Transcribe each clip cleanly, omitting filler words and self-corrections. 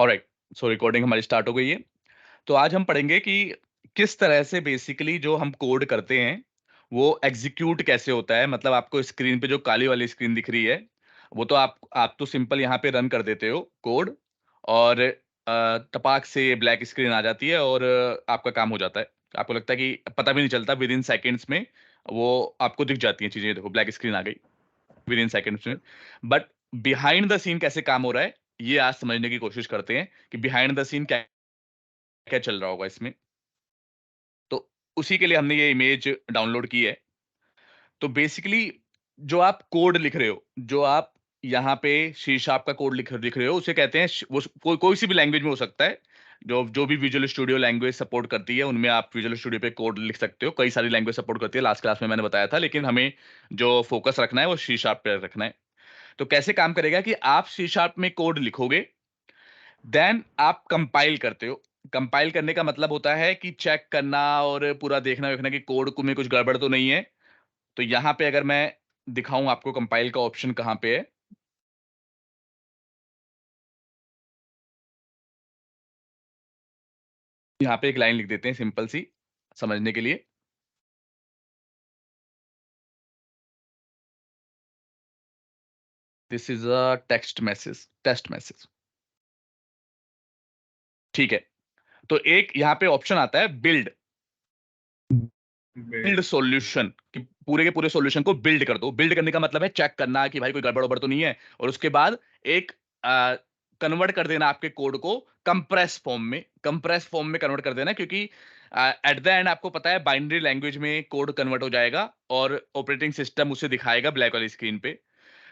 Alright, सो recording हमारी start हो गई है। तो आज हम पढ़ेंगे कि किस तरह से बेसिकली जो हम कोड करते हैं वो एग्जीक्यूट कैसे होता है। मतलब आपको स्क्रीन पे जो काली वाली स्क्रीन दिख रही है वो तो आप तो सिंपल यहाँ पे रन कर देते हो कोड, और टपाक से ब्लैक स्क्रीन आ जाती है और आपका काम हो जाता है। आपको लगता है कि पता भी नहीं चलता, विद इन सेकेंड्स में वो आपको दिख जाती हैं चीजें। देखो ब्लैक स्क्रीन आ गई विद इन सेकेंड्स में। बट बिहाइंड द सीन कैसे काम हो रहा है ये आज समझने की कोशिश करते हैं कि बिहाइंड द सीन क्या क्या चल रहा होगा इसमें। तो उसी के लिए हमने ये इमेज डाउनलोड की है। तो बेसिकली जो आप कोड लिख रहे हो, जो आप यहाँ पे सी शार्प का कोड लिख रहे हो, उसे कहते हैं वो कोई सी भी लैंग्वेज में हो सकता है। जो जो भी विजुअल स्टूडियो लैंग्वेज सपोर्ट करती है उनमें आप विजुअल स्टूडियो पे कोड लिख सकते हो। कई सारी लैंग्वेज सपोर्ट करती है, लास्ट क्लास में मैंने बताया था, लेकिन हमें जो फोकस रखना है वो सी शार्प पे रखना है। तो कैसे काम करेगा कि आप सी शार्प में कोड लिखोगे, देन आप कंपाइल करते हो। कंपाइल करने का मतलब होता है कि चेक करना और पूरा देखना वेखना कि कोड में कुछ गड़बड़ तो नहीं है। तो यहाँ पे अगर मैं दिखाऊं आपको कंपाइल का ऑप्शन कहाँ पे है। यहाँ पे एक लाइन लिख देते हैं सिंपल सी समझने के लिए। This is a text message. ठीक है। तो एक यहाँ पे ऑप्शन आता है बिल्ड बिल्ड बिल्ड। सॉल्यूशन, कि पूरे के पूरे सॉल्यूशन को बिल्ड कर दो। बिल्ड करने का मतलब है चेक करना कि भाई कोई गड़बड़ वड़बड़ तो नहीं है, और उसके बाद एक कन्वर्ट कर देना आपके कोड को कंप्रेस फॉर्म में कन्वर्ट कर देना, क्योंकि एट द एंड आपको पता है बाइनरी लैंग्वेज में कोड कन्वर्ट हो जाएगा और ऑपरेटिंग सिस्टम उसे दिखाएगा ब्लैक वाली स्क्रीन पे।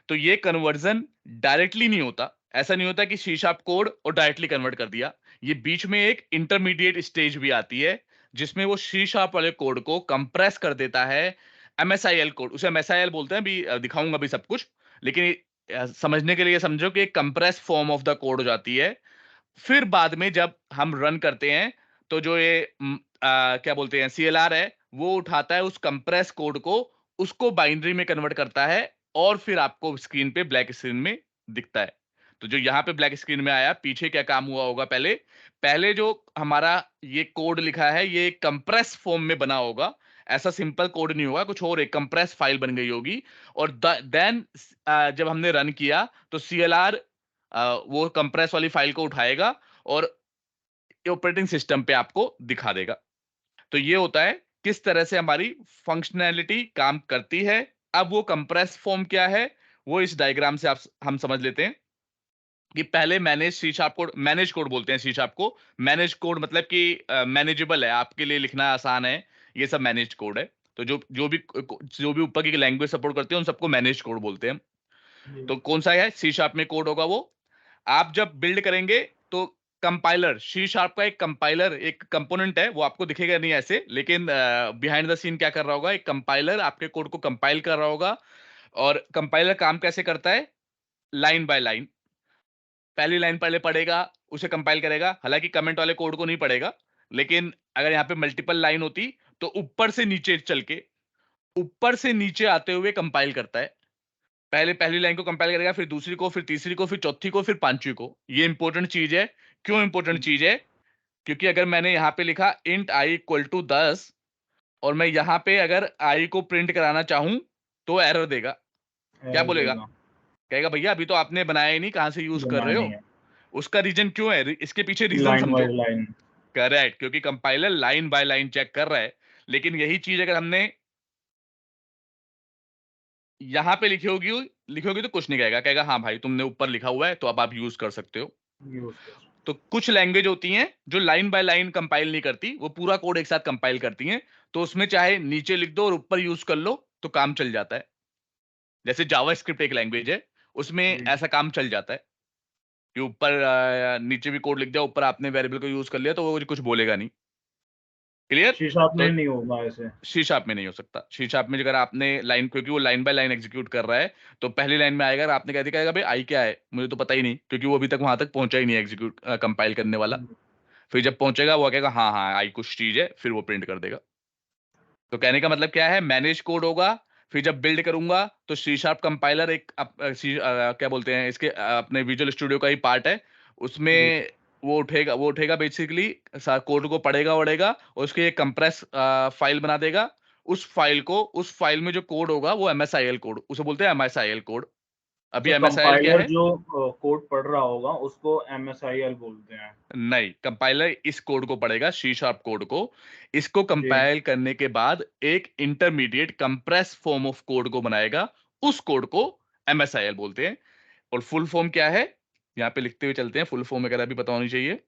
तो ये कन्वर्जन डायरेक्टली नहीं होता। ऐसा नहीं होता कि सी शार्प कोड और डायरेक्टली कन्वर्ट कर दिया। ये बीच में एक इंटरमीडिएट स्टेज भी आती है जिसमें वो सी शार्प वाले कोड को कंप्रेस कर देता है। एमएसआईएल कोड, उसे एमएसआईएल बोलते हैं। अभी दिखाऊंगा अभी सब कुछ, लेकिन समझने के लिए समझो कि एक compress form of the code हो जाती है। फिर बाद में जब हम रन करते हैं तो जो ये क्या बोलते हैं सीएलआर है, वो उठाता है उस कंप्रेस कोड को, उसको बाइनरी में कन्वर्ट करता है, और फिर आपको स्क्रीन पे ब्लैक स्क्रीन में दिखता है। तो जो यहाँ पे ब्लैक स्क्रीन में आया, पीछे क्या काम हुआ होगा, पहले पहले जो हमारा ये कोड लिखा है ये कंप्रेस फॉर्म में बना होगा। ऐसा सिंपल कोड नहीं होगा, कुछ और एक कंप्रेस फाइल बन गई होगी। और देन जब हमने रन किया तो सीएलआर वो कंप्रेस वाली फाइल को उठाएगा और ऑपरेटिंग सिस्टम पे आपको दिखा देगा। तो ये होता है किस तरह से हमारी फंक्शनैलिटी काम करती है। अब वो कंप्रेस फॉर्म क्या है वो इस डायग्राम से हम समझ लेते हैं कि पहले manage C sharp code, manage code बोलते हैं सी शार्प को। मैनेज कोड मतलब कि मैनेजेबल है, आपके लिए लिखना आसान है, ये सब मैनेज कोड है। तो जो भी ऊपर की लैंग्वेज सपोर्ट करते हैं उन सबको मैनेज कोड बोलते हैं। तो कौन सा है सी शार्प में कोड होगा वो, आप जब बिल्ड करेंगे तो कंपाइलर, सी शार्प का एक कंपाइलर, एक कंपोनेंट है, वो आपको दिखेगा नहीं ऐसे, लेकिन बिहाइंड द सीन क्या कर रहा होगा, एक कंपाइलर आपके कोड को कंपाइल कर रहा होगा। और कंपाइलर काम कैसे करता है, लाइन बाय लाइन। पहली लाइन पहले पढ़ेगा, उसे कंपाइल करेगा, हालांकि कमेंट वाले कोड को नहीं पढ़ेगा। लेकिन अगर यहाँ पे मल्टीपल लाइन होती तो ऊपर से नीचे चल के, ऊपर से नीचे आते हुए कंपाइल करता है। पहले पहली लाइन को कंपाइल करेगा, फिर दूसरी को, फिर तीसरी को, फिर चौथी को, फिर पांचवी को। ये इंपॉर्टेंट चीज है। क्यों इंपॉर्टेंट चीज है, क्योंकि अगर मैंने यहाँ पे लिखा इंट आई इक्वल टू 10 और मैं यहाँ पे अगर आई को प्रिंट कराना चाहूं तो एरर देगा। क्या एरर बोलेगा, देगा। कहेगा भैया अभी तो आपने बनाया ही नहीं, कहां से यूज कर बना रहे नहीं हो। है। उसका रीजन क्यों है, इसके पीछे रीजन लाइन समझो। By line. करेक्ट, क्योंकि compiler line by line check कर रहा है। लेकिन यही चीज अगर हमने यहाँ पे लिखोगी तो कुछ नहीं कहेगा, कहेगा हाँ भाई तुमने ऊपर लिखा हुआ है तो अब आप यूज कर सकते हो। यूज कर सकते। तो कुछ लैंग्वेज होती हैं जो लाइन बाय लाइन कंपाइल नहीं करती, वो पूरा कोड एक साथ कंपाइल करती हैं। तो उसमें चाहे नीचे लिख दो और ऊपर यूज कर लो तो काम चल जाता है। जैसे जावास्क्रिप्ट एक लैंग्वेज है, उसमें जी। ऐसा काम चल जाता है कि ऊपर नीचे भी कोड लिख दिया, ऊपर आपने वेरिएबल को यूज कर लिया तो वो कुछ बोलेगा नहीं। क्लियर। सी शार्प तो में नहीं होगा ऐसे। सी शार्प में नहीं हो सकता। सी शार्प में अगर आपने लाइन, क्योंकि वो लाइन बाय लाइन एग्जीक्यूट कर रहा है, तो पहली लाइन में आएगा और आपने कह दिया, कहेगा भाई आई क्या है, मुझे तो पता ही नहीं, क्योंकि वो अभी तक वहां तक पहुंचा ही नहीं एग्जीक्यूट कंपाइल करने वाला। फिर जब पहुंचेगा वो कहेगा हाँ हाँ आई कुछ चीज है, फिर वो प्रिंट कर देगा। तो कहने का मतलब क्या है, मैनेज कोड होगा। फिर जब बिल्ड करूंगा तो सी शार्प कंपाइलर एक क्या बोलते हैं इसके अपने विजुअल स्टूडियो का ही पार्ट है। उसमें जी। वो उठेगा बेसिकली, कोड को पढ़ेगा वढ़ेगा और उसके एक कंप्रेस फाइल बना देगा। उस फाइल में जो कोड होगा वो एमएसआईएल कोड, उसे बोलते हैं एमएसआईएल कोड। अभी तो एमएसआईएल क्या कंपाइलर है? जो कोड पढ़ रहा होगा उसको एमएसआईएल बोलते हैं। नहीं, कंपाइलर इस कोड को पढ़ेगा, सी शार्प कोड को। इसको जी। कंपाइल करने के बाद एक intermediate compress form of code को बनाएगा। उस कोड को एमएसआईएल बोलते हैं। और फुल फॉर्म क्या है, यहाँ पे लिखते हुए चलते हैं, फुल फॉर्म वगैरह भी पता होनी चाहिए।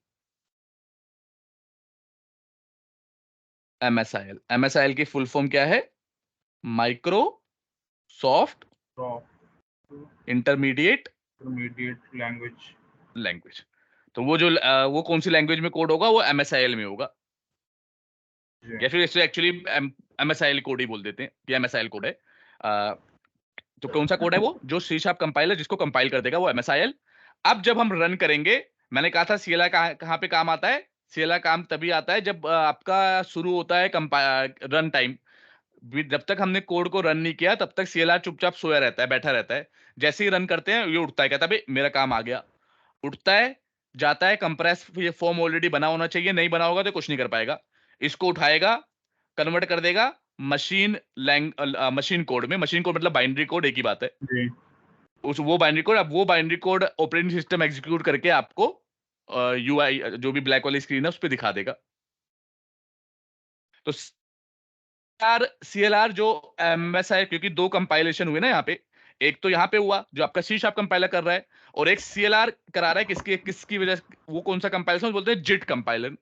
एमएसआईएल, एमएसआईएल की फुल फॉर्म क्या है? Micro soft intermediate intermediate language. Language. तो वो कौन सी लैंग्वेज में कोड होगा? वो एमएसआईएल में होगा। जी। या फिर इसे एक्चुअली एमएसआईएल कोड ही बोल देते हैं कि एमएसआईएल कोड है। तो कौन सा कोड है वो? जो सी शार्प कंपाइलर जिसको कंपाइल कर देगा वो एमएसआईएल। अब जब हम रन करेंगे, मैंने कहा था सीएलआर कहाँ पे काम आता है? सीएलआर काम तभी आता है जब आपका शुरू होता है रन टाइम। जब तक हमने कोड को रन नहीं किया तब तक सीएलआर चुपचाप सोया रहता है, बैठा रहता है। जैसे ही रन करते हैं ये उठता है, कहता है भाई मेरा काम आ गया। उठता है, जाता है, कंप्रेस ये फॉर्म ऑलरेडी बना होना चाहिए, नहीं बना होगा तो कुछ नहीं कर पाएगा। इसको उठाएगा, कन्वर्ट कर देगा मशीन कोड में। मशीन कोड मतलब बाइनरी कोड, एक ही बात है। जी। वो binary code operating system execute करके आपको यूआई जो भी ब्लैक वाली स्क्रीन है उस पे दिखा देगा। तो सीएलआर जो एमएसआई, क्योंकि दो कंपाइलेशन हुए ना यहाँ पे, एक तो यहाँ पे हुआ जो आपका सी शार्प कंपाइलर कर रहा है, और एक सीएलआर करा रहा है किसकी किसकी वजह से? वो कौन सा कंपाइलेशन बोलते हैं? जिट कंपाइलर,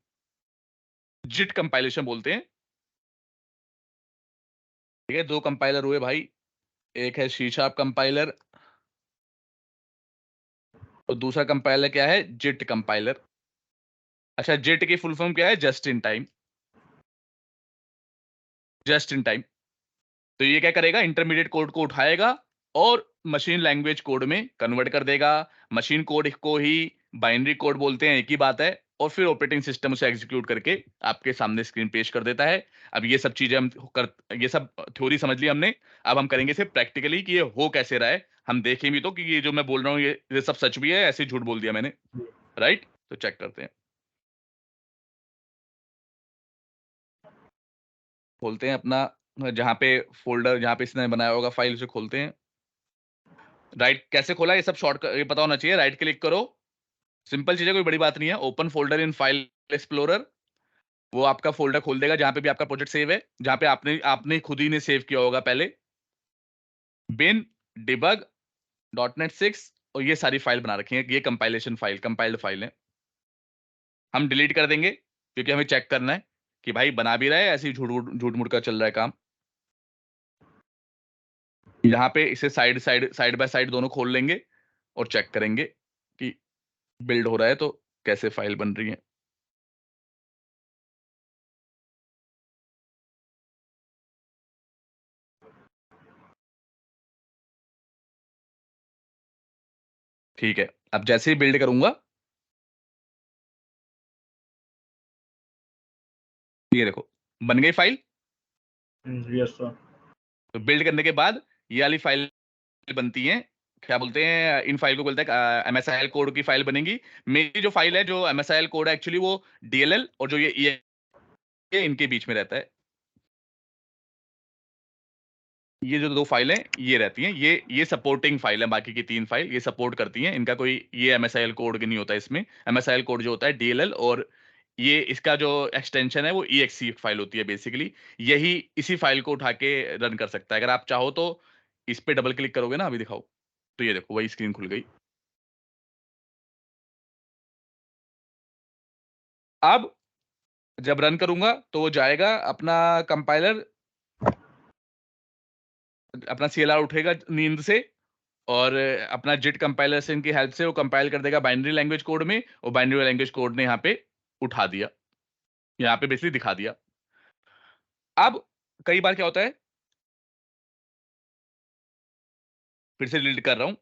जिट कंपाइलेशन बोलते हैं। ठीक है, दो कंपाइलर हुए भाई, एक है सी शार्प कंपाइलर और दूसरा कंपाइलर क्या है? जिट कंपाइलर। अच्छा, जिट की फुल फॉर्म क्या है? Just in time. Just in time. तो ये क्या करेगा? इंटरमीडिएट कोड को उठाएगा और मशीन लैंग्वेज कोड में कन्वर्ट कर देगा। मशीन कोड को ही बाइनरी कोड बोलते हैं, एक ही बात है। और फिर ऑपरेटिंग सिस्टम उसे एग्जीक्यूट करके आपके सामने स्क्रीन पेश कर देता है। अब ये सब चीजें ये सब थ्योरी समझ ली हमने। अब हम करेंगे सिर्फ प्रैक्टिकली कि ये हो कैसे रहा है। हम देखें भी तो कि ये जो मैं बोल रहा हूँ ये सब सच भी है, ऐसे ही झूठ बोल दिया मैंने। राइट, तो चेक करते हैं। खोलते हैं अपना जहाँ पे फोल्डर, जहाँ पे इसने बनाया होगा फाइल, उसे खोलते हैं। राइट, कैसे खोला ये सब शॉर्टकट ये पता होना चाहिए। राइट क्लिक करो, सिंपल चीज है, कोई बड़ी बात नहीं है। Open folder in file explorer. वो आपका फोल्डर खोल देगा जहां पे भी आपका प्रोजेक्ट सेव है, जहां पे आपने आपने खुद ही ने सेव किया होगा पहले। बिन डिबग .NET 6 और ये सारी फाइल बना रखी है, ये कंपाइलेशन फाइल, कंपाइल्ड फाइल है। हम डिलीट कर देंगे क्योंकि हमें चेक करना है कि भाई बना भी रहा है, ऐसे ही झूठ मूठ का चल रहा है काम। यहाँ पे इसे साइड बाय साइड दोनों खोल लेंगे और चेक करेंगे कि बिल्ड हो रहा है तो कैसे फाइल बन रही है। ठीक है, अब जैसे ही बिल्ड करूंगा, ये देखो बन गई फाइल। Yes sir. तो बिल्ड करने के बाद ये वाली फाइल बनती है, क्या बोलते हैं इन फाइल को? बोलते हैं एमएसआईएल कोड की फाइल बनेगी। मेरी जो फाइल है, जो एमएसआईएल कोड है, एक्चुअली वो डीएलएल और जो ये इनके बीच में रहता है। ये जो दो फाइलें ये रहती हैं, ये सपोर्टिंग फाइल है। बाकी की तीन फाइल ये सपोर्ट करती हैं, इनका कोई ये एमएसआईएल कोड नहीं होता इसमें। एमएसआईएल कोड जो होता है डीएलएल, और ये इसका जो एक्सटेंशन है वो ईएक्सी फाइल होती है बेसिकली। यही इसी फाइल को उठा के रन कर सकता है। अगर आप चाहो तो इस पे डबल क्लिक करोगे ना, अभी दिखाओ, तो ये देखो वही स्क्रीन खुल गई। अब जब रन करूंगा तो वो जाएगा, अपना कंपाइलर, अपना सीएलआर उठेगा नींद से, और अपना जिट कंपाइलेशन की हेल्प से वो कंपाइल कर देगा बाइनरी लैंग्वेज कोड में, और बाइनरी लैंग्वेज कोड ने यहाँ पे उठा दिया, यहाँ पे बेसिकली दिखा दिया। अब कई बार क्या होता है, फिर से डिलीट कर रहा हूँ,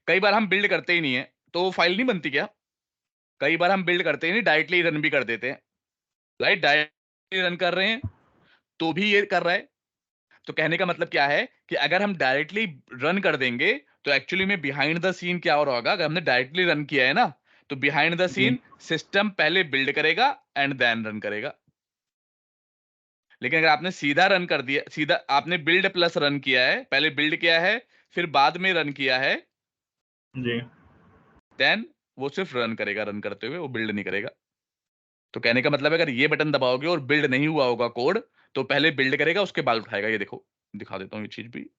कई बार हम बिल्ड करते ही नहीं है तो वो फाइल नहीं बनती क्या? कई बार हम बिल्ड करते ही नहीं, डायरेक्टली रन भी कर देते हैं। राइट, डायरेक्टली रन कर रहे हैं तो भी ये कर रहा है। तो कहने का मतलब क्या है कि अगर हम डायरेक्टली रन कर देंगे तो एक्चुअली में बिहाइंड द सीन क्या हो रहा होगा? अगर हमने डायरेक्टली रन किया है ना, तो बिहाइंड द सीन सिस्टम पहले बिल्ड करेगा एंड देन रन करेगा। लेकिन अगर आपने सीधा रन कर दिया, सीधा आपने बिल्ड प्लस रन किया है, पहले बिल्ड किया है फिर बाद में रन किया है, जी। देन वो सिर्फ रन करेगा, रन करते हुए वो बिल्ड नहीं करेगा। तो कहने का मतलब है अगर ये बटन दबाओगे और बिल्ड नहीं हुआ होगा कोड, तो पहले बिल्ड करेगा उसके बाद उठाएगा। ये देखो, दिखा देता हूँ ये चीज भी।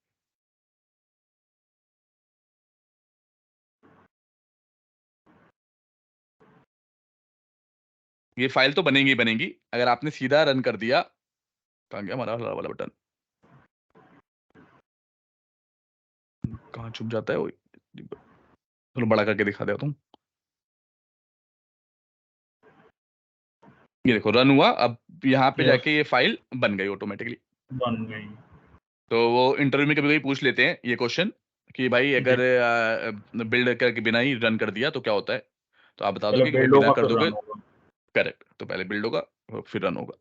ये फाइल तो बनेगी बनेगी अगर आपने सीधा रन कर दिया। कहाँ गया हमारा हरा वाला बटन, कहाँ छुप जाता है वो। चलो बड़ा करके दिखा देता हूँ। ये देखो रन हुआ, अब यहाँ पे यस, जाके ये फाइल बन गई ऑटोमेटिकली। बन गई। तो वो इंटरव्यू में कभी कभी पूछ लेते हैं ये क्वेश्चन कि भाई जी, अगर बिल्ड करके बिना ही रन कर दिया तो क्या होता है, तो आप बता पहले दोगे कि भाई बिल्ड बिना होगा कर फिर दोगे। रन होगा। करेक्ट, तो पहले बिल्ड होगा और फिर रन होगा।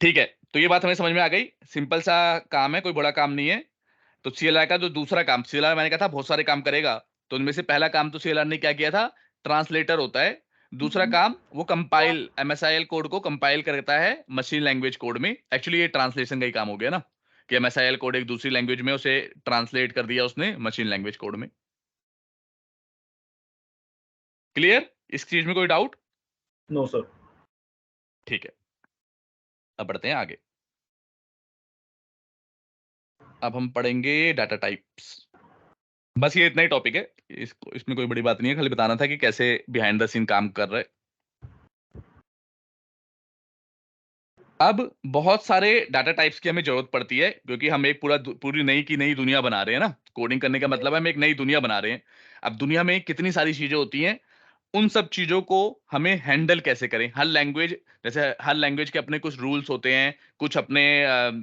ठीक है, तो ये बात हमें समझ में आ गई। सिंपल सा काम है, कोई बड़ा काम नहीं है। तो सीएलआर का जो दूसरा काम, सीएलआर मैंने कहा था बहुत सारे काम करेगा, तो उनमें से पहला काम तो सीएलआर ने क्या किया था, ट्रांसलेटर होता है। दूसरा काम वो कंपाइल, एमएसआईएल कोड को कंपाइल करता है मशीन लैंग्वेज कोड में। एक्चुअली ये ट्रांसलेशन का ही काम हो गया ना, कि एमएसआईएल कोड एक दूसरी लैंग्वेज में उसे ट्रांसलेट कर दिया उसने मशीन लैंग्वेज कोड में। क्लियर, इस चीज में कोई डाउट? No sir. ठीक है, अब बढ़ते हैं आगे। अब हम पढ़ेंगे डाटा टाइप्स। बस ये इतना ही टॉपिक है, इसको इसमें कोई बड़ी बात नहीं है, खाली बताना था कि कैसे बिहाइंड द सीन काम कर रहा है। अब बहुत सारे डाटा टाइप्स की हमें जरूरत पड़ती है, क्योंकि हम एक पूरी नई की नई दुनिया बना रहे हैं ना। कोडिंग करने का मतलब है हम एक नई दुनिया बना रहे हैं। अब दुनिया में कितनी सारी चीजें होती हैं, उन सब चीजों को हमें हैंडल कैसे करें। हर लैंग्वेज, जैसे हर लैंग्वेज के अपने कुछ रूल्स होते हैं, कुछ अपने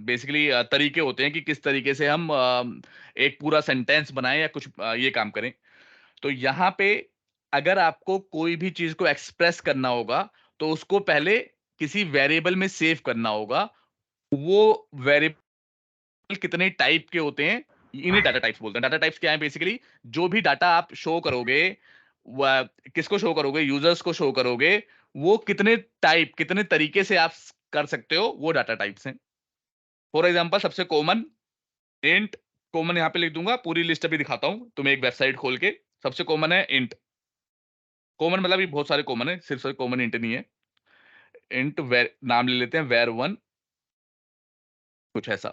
बेसिकली तरीके होते हैं कि किस तरीके से हम एक पूरा सेंटेंस बनाएं या कुछ ये काम करें। तो यहाँ पे अगर आपको कोई भी चीज को एक्सप्रेस करना होगा, तो उसको पहले किसी वेरिएबल में सेव करना होगा। वो वेरिएबल कितने टाइप के होते हैं, इन्हें डाटा टाइप्स बोलते हैं। डाटा टाइप्स क्या है, बेसिकली जो भी डाटा आप शो करोगे, किसको शो करोगे, यूजर्स को शो करोगे, वो कितने टाइप, कितने तरीके से आप कर सकते हो, वो डाटा टाइप्स हैं। फॉर एग्जाम्पल सबसे कॉमन इंट, कॉमन यहाँ पे लिख दूंगा, पूरी लिस्ट अभी दिखाता हूं तुम्हें एक वेबसाइट खोल के। सबसे कॉमन है इंट। कॉमन मतलब ये बहुत सारे कॉमन है, सिर्फ कॉमन इंट नहीं है। इंट वेर, नाम ले लेते हैं var1, कुछ ऐसा।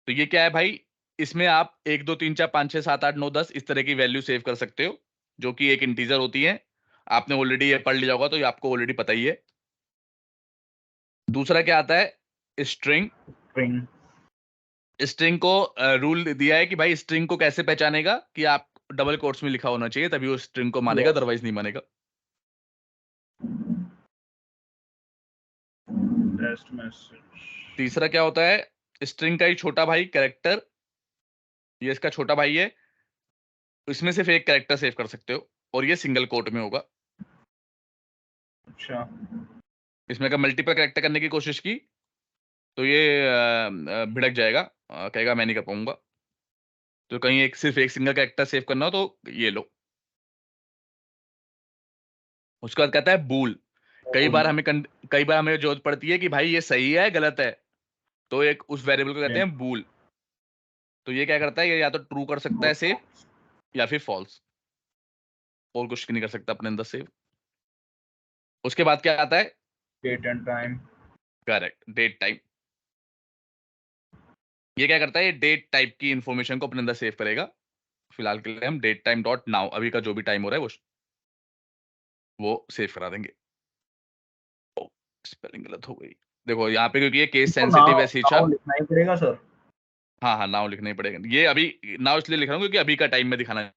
तो ये क्या है भाई, इसमें आप 1 2 3 4 5 6 7 8 9 10 इस तरह की वैल्यू सेव कर सकते हो, जो कि एक इंटीजर होती है। आपने ऑलरेडी ये पढ़ लिया होगा, तो ये आपको ऑलरेडी पता ही है। दूसरा क्या आता है, स्ट्रिंग। स्ट्रिंग। स्ट्रिंग को रूल दिया है कि भाई स्ट्रिंग को कैसे पहचानेगा, कि आप डबल कोट्स में लिखा होना चाहिए, तभी वो स्ट्रिंग को मानेगा, यस। अदरवाइज नहीं मानेगा। Test message. तीसरा क्या होता है, स्ट्रिंग का ही छोटा भाई कैरेक्टर, ये इसका छोटा भाई है। इसमें सिर्फ एक कैरेक्टर सेव कर सकते हो, और ये सिंगल कोट में होगा। अच्छा। इसमें अगर मल्टीपल कैरेक्टर करने की कोशिश की, तो ये भिड़क जाएगा, कहेगा मैं नहीं कर पाऊंगा। तो कहीं एक सिर्फ एक सिंगल कैरेक्टर सेव करना हो, तो ये लो। उसके बाद कहता है बूल। कूल। कई बार हमें जरूरत पड़ती है कि भाई ये सही है गलत है, तो एक उस वेरिएबल को कहते हैं बूल। तो ये क्या करता है, ये या तो ट्रू कर सकता है सेव, या फिर फॉल्स, और कुछ नहीं कर सकता अपने अंदर सेव। उसके बाद क्या आता है, date and time. Correct, date time. ये क्या करता है, ये डेट टाइप की इंफॉर्मेशन को अपने अंदर सेव करेगा। फिलहाल के लिए हम डेट टाइम डॉट नाउ, अभी का जो भी टाइम हो रहा है वो सेव करा देंगे। स्पेलिंग गलत हो गई, देखो यहाँ पे, क्योंकि ये केस इसको सेंसिटिव नाउ है नाउ सीचा। लिखना ही पड़ेगा सर। हाँ हाँ, नाउ लिखना ही पड़ेगा। ये अभी नाउ इसलिए लिख रहा हूँ क्योंकि अभी का टाइम में दिखाना है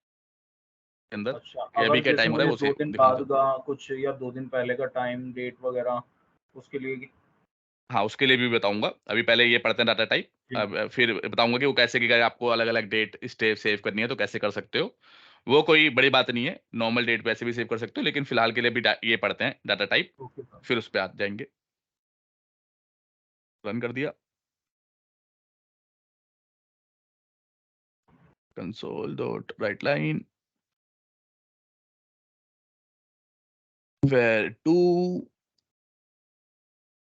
अंदर, अच्छा, कि अभी अगर क्या जैसे टाइम हो रहा है मुझे वो 2 दिन दिखाना बाद चाहूँ। का कुछ या 2 दिन पहले का टाइम, डेट वगैरह, उसके लिए हाँ, उसके लिए भी बताऊंगा, अभी पहले ये पढ़ते हैं डाटा टाइप। जी। अब फिर बताऊंगा कि वो कैसे, कि अगर आपको अलग अलग डेट स्टेप सेव करनी है तो कैसे कर सकते हो। वो कोई बड़ी बात नहीं है, नॉर्मल डेट पे ऐसे भी सेव कर सकते हो, लेकिन फिलहाल के लिए भी ये पढ़ते हैं डाटा टाइप, ओके सर। फिर उस पर आ जाएंगे। रन कर दिया, console dot right line. Somewhere 2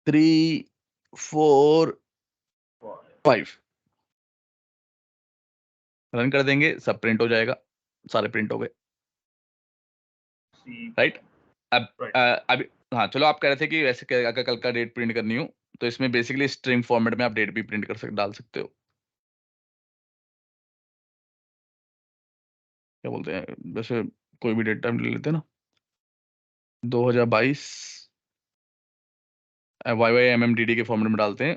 3 4 5 run कर देंगे, सब प्रिंट हो जाएगा, सारे प्रिंट हो गए, राइट। अब अभी हाँ चलो, आप कह रहे थे कि वैसे अगर कल का डेट प्रिंट करनी हो तो इसमें बेसिकली स्ट्रिंग फॉर्मेट में आप डेट भी प्रिंट डाल सकते हो। क्या बोलते हैं, वैसे कोई भी डेट टाइम ले लेते हैं ना, 2022 YYMMDD के फॉर्मेट में डालते हैं।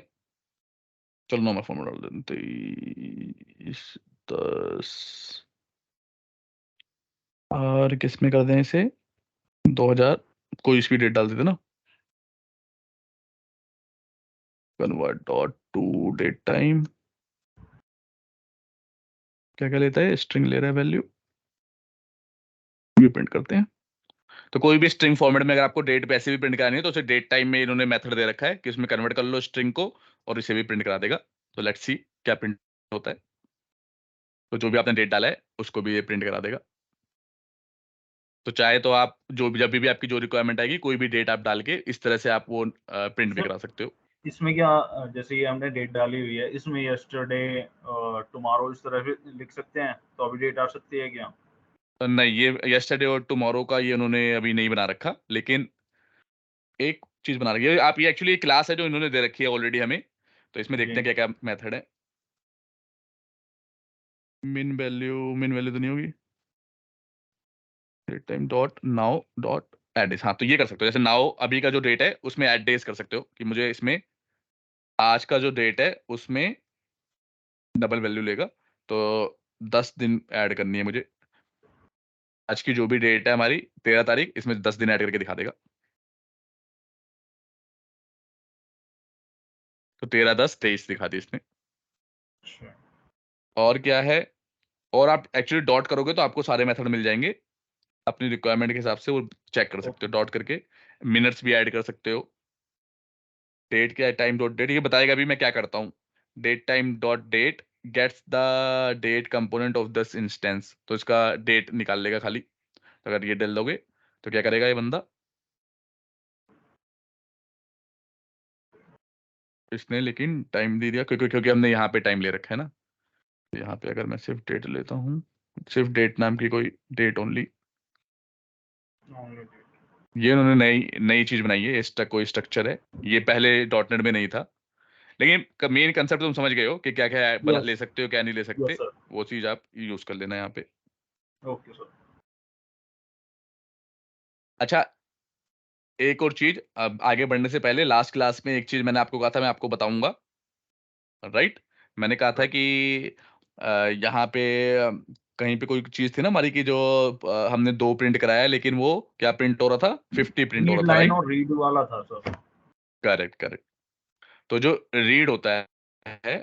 चलो नॉर्मल फॉर्मेट डाल देते हैं, 23/10 और किस में कर दें इसे, 2000 कोई सी डेट डाल देते ना, convert dot to date time, क्या क्या लेता है, स्ट्रिंग ले रहा है वैल्यू, ये प्रिंट करते हैं। तो कोई भी स्ट्रिंग फॉर्मेट में अगर आपको डेट पे ऐसे भी प्रिंट करानी है तो उसे डेट टाइम में इन्होंने मेथड दे रखा है कि उसमें कन्वर्ट कर लो स्ट्रिंग को और इसे भी प्रिंट करा देगा। तो लेट्स सी क्या प्रिंट होता है। तो जो भी आपने डेट डाला है उसको भी ये प्रिंट करा देगा। तो चाहे तो आप जो भी, जब भी आपकी जो रिक्वायरमेंट आएगी, कोई भी डेट आप डाल के इस तरह से आप वो प्रिंट भी करा सकते हो। इसमें क्या जैसे ये हमने डेट डाली हुई है, इसमें यस्टरडे टुमारो इस तरह से लिख सकते हैं तो अभी डेट आ सकती है क्या? नहीं, ये यस्टरडे और टुमारो का ये उन्होंने अभी नहीं बना रखा, लेकिन एक चीज बना रखी है आप, ये एक्चुअली क्लास है जो इन्होंने दे रखी है ऑलरेडी हमें। तो इसमें देखते जी। हैं क्या क्या मेथड है। मिन वैल्यू तो नहीं होगी, date time dot now dot add days. हाँ तो ये कर सकते हो, जैसे नाउ अभी का जो डेट है उसमें एड डेज कर सकते हो कि मुझे इसमें आज का जो डेट है उसमें डबल वैल्यू लेगा, तो 10 दिन ऐड करनी है मुझे। आज की जो भी डेट है हमारी 13 तारीख, इसमें 10 दिन ऐड करके दिखा देगा। तो 13, 10, 23 दिखा दी इसने। अच्छा। और क्या है, और आप एक्चुअली डॉट करोगे तो आपको सारे मेथड मिल जाएंगे अपनी रिक्वायरमेंट के हिसाब से, वो चेक कर सकते हो डॉट करके। मिनट्स भी ऐड कर सकते हो, डेट क्या है, टाइम डॉट डेट, ये बताएगा अभी मैं क्या करता हूँ। Date time dot date gets the date component of this instance, तो इसका डेट निकाल लेगा खाली। तो अगर ये डाल दोगे तो क्या करेगा ये बंदा, इसने लेकिन टाइम दे दिया क्योंकि क्योंकि हमने यहाँ पे टाइम ले रखा है ना। तो यहाँ पे अगर मैं सिर्फ डेट लेता हूँ, सिर्फ डेट नाम की कोई डेट ओनली, ये उन्होंने नई नई चीज बनाई है, इसका कोई स्ट्रक्चर है, ये पहले डॉटनेट में नहीं था। लेकिन मेन कंसेप्ट तुम समझ गए हो कि क्या क्या बना यस। ले सकते हो क्या नहीं ले यस सकते, सर। वो चीज आप यूज कर लेना यहाँ पे। Okay sir. अच्छा, एक और चीज, अब आगे बढ़ने से पहले लास्ट क्लास में एक चीज मैंने आपको कहा था मैं आपको बताऊंगा, राइट। मैंने कहा था राइट। कि यहाँ पे कहीं पे कोई चीज थी ना हमारी की जो हमने 2 प्रिंट कराया है, लेकिन वो क्या प्रिंट हो रहा था, 50 प्रिंट हो रीड रहा था, लाइन राइट। और रीड वाला था सर। Correct correct. तो जो रीड होता है,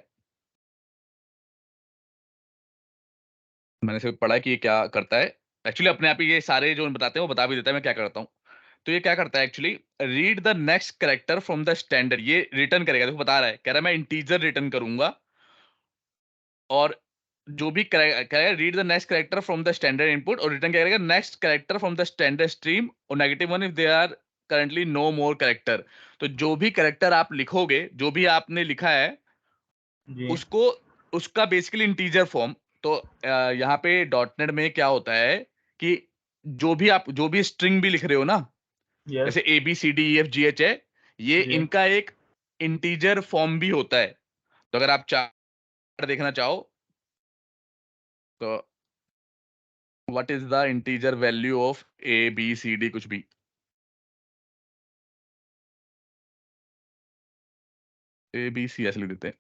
मैंने सिर्फ पढ़ा है कि ये क्या करता है। एक्चुअली अपने आप ही ये सारे जो बताते हैं वो बता भी देता है मैं क्या करता हूँ। तो ये क्या करता है actually, read the next character from the standard, ये रिटर्न करेगा, देखो बता रहा है, कह रहा है मैं इंटीजर रिटर्न करूंगा, और जो भी करेगा read the next character from the standard input, और रिटर्न क्या करेगा, next character from the standard stream, और -1 if they are currently no more character. तो जो भी कैरेक्टर आप लिखोगे, जो भी आपने लिखा है जी। उसको, उसका बेसिकली इंटीजर फॉर्म। तो यहाँ पे डॉटनेट में क्या होता है कि जो भी स्ट्रिंग भी लिख रहे हो ना, यस। जैसे ABCDEFGH है, ये जी। इनका एक इंटीजर फॉर्म भी होता है। तो अगर आप चार्ट देखना चाहो तो what is the integer value of ABCD कुछ भी, ABC ऐसे लिख देते हैं।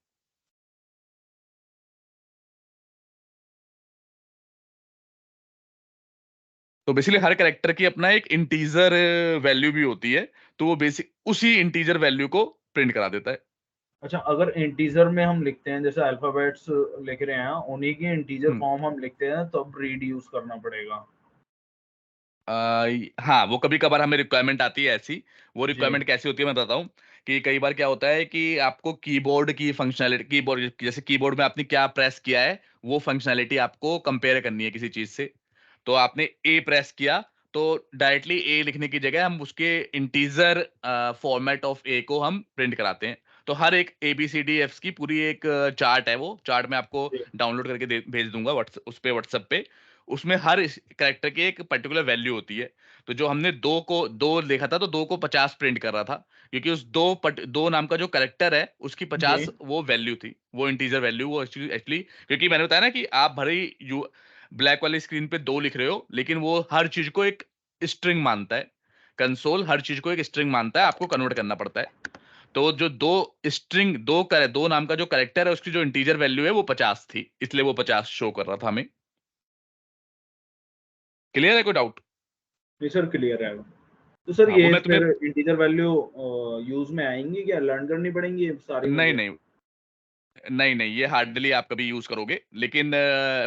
तो बेसिकली हर कैरेक्टर की अपना एक इंटीजर वैल्यू भी होती है, तो वो बेसिक उसी इंटीजर वैल्यू को प्रिंट करा देता है। अच्छा, अगर इंटीजर में हम लिखते हैं जैसे अल्फाबेट्स लिख रहे हैं, उन्हीं की इंटीजर हम्म। फॉर्म हम लिखते हैं तो अब रीड यूज करना पड़ेगा। हाँ, वो कभी कभार हमें रिक्वायरमेंट आती है ऐसी। वो जी। रिक्वायरमेंट कैसी होती है मैं बताता हूँ। कि कई बार क्या होता है कि आपको कीबोर्ड की फंक्शनैलिटी, कीबोर्ड जैसे कीबोर्ड में आपने क्या प्रेस किया है वो फंक्शनैलिटी आपको कंपेयर करनी है किसी चीज से। तो आपने ए प्रेस किया, तो डायरेक्टली ए लिखने की जगह हम उसके इंटीजर फॉर्मेट ऑफ ए को हम प्रिंट कराते हैं। तो हर एक ABCDFs की पूरी एक चार्ट है, वो चार्ट मैं आपको जी डाउनलोड करके भेज दूंगा उस पे व्हाट्सएप पे। उसमें हर कैरेक्टर की एक पर्टिकुलर वैल्यू होती है। तो जो हमने दो लिखा था, तो 2 को 50 प्रिंट कर रहा था, क्योंकि उस दो नाम का जो कैरेक्टर है उसकी जी 50 वो वैल्यू थी, वो इंटीजर वैल्यू, वो एक्चुअली क्योंकि मैंने बताया ना कि आप भले ही ब्लैक वाली स्क्रीन पे 2 लिख रहे हो, लेकिन वो हर चीज को एक स्ट्रिंग मानता है। कंसोल हर चीज को एक स्ट्रिंग मानता है, आपको कन्वर्ट करना पड़ता है। तो जो दो नाम का जो कैरेक्टर है उसकी जो इंटीजर वैल्यू है वो 50 थी, इसलिए वो 50 शो कर रहा था हमें। क्लियर है, कोई डाउट? नहीं सर, क्लियर है वो। तो सर हाँ, वो ये मैं तुम्हें फिर इंटीजर वैल्यू यूज में आएंगी क्या, लर्न करनी पड़ेंगी ये सारी नहीं मुझे? नहीं नहीं नहीं, ये हार्डली आप कभी यूज करोगे, लेकिन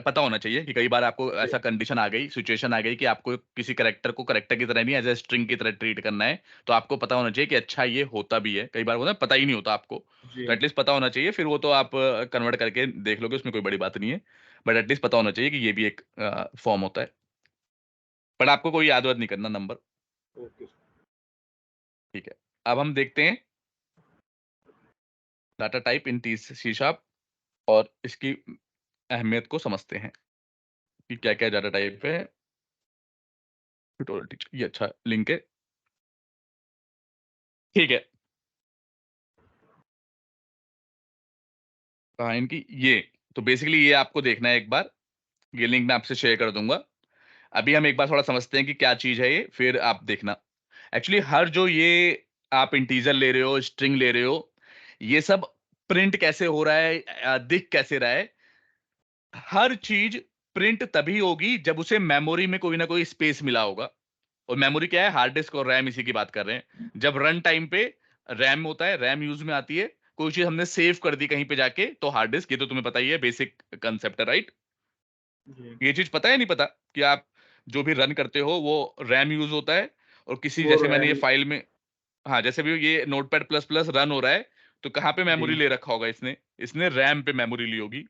पता होना चाहिए कि कई बार आपको जी ऐसा कंडीशन आ गई, सिचुएशन आ गई कि आपको किसी करेक्टर को करेक्टर की तरह नहीं, एज ए स्ट्रिंग की तरह ट्रीट करना है। तो आपको पता होना चाहिए कि अच्छा ये होता भी है, कई बार होता है पता ही नहीं होता आपको। जी तो एटलीस्ट पता होना चाहिए, फिर वो तो आप कन्वर्ट करके देख लोगे, उसमें कोई बड़ी बात नहीं है। बट एटलीस्ट पता होना चाहिए कि ये भी एक फॉर्म होता है। बट आपको कोई याद वाद नहीं करना नंबर। Okay sir. ठीक है, अब हम देखते हैं data type in C sharp, और इसकी अहमियत को समझते हैं कि क्या क्या डाटा टाइप है। ट्यूटोरियल टीचर, ये अच्छा लिंक है। ठीक है, कहाँ इनकी ये, तो बेसिकली ये आपको देखना है एक बार, ये लिंक मैं आपसे शेयर कर दूंगा। अभी हम एक बार थोड़ा समझते हैं कि क्या चीज है ये, फिर आप देखना। एक्चुअली हर जो ये आप इंटीजर ले रहे हो, स्ट्रिंग ले रहे हो, ये सब प्रिंट कैसे हो रहा है, दिख कैसे रहा है। हर चीज प्रिंट तभी होगी जब उसे मेमोरी में कोई ना कोई स्पेस मिला होगा। और मेमोरी क्या है? हार्ड डिस्क और रैम, इसी की बात कर रहे हैं। जब रन टाइम पे रैम होता है, रैम यूज में आती है, कोई चीज हमने सेव कर दी कहीं पे जाके, तो हार्ड डिस्क। ये तो तुम्हें पता ही है, बेसिक कंसेप्ट है, राइट? जी ये चीज पता है नहीं पता कि आप जो भी रन करते हो वो रैम यूज होता है, और किसी, वो जैसे मैंने ये रैम। फाइल में, हाँ जैसे भी ये नोटपैड प्लस प्लस रन हो रहा है, तो कहाँ पे मेमोरी जी ले रखा होगा इसने? इसने रैम पे मेमोरी ली होगी।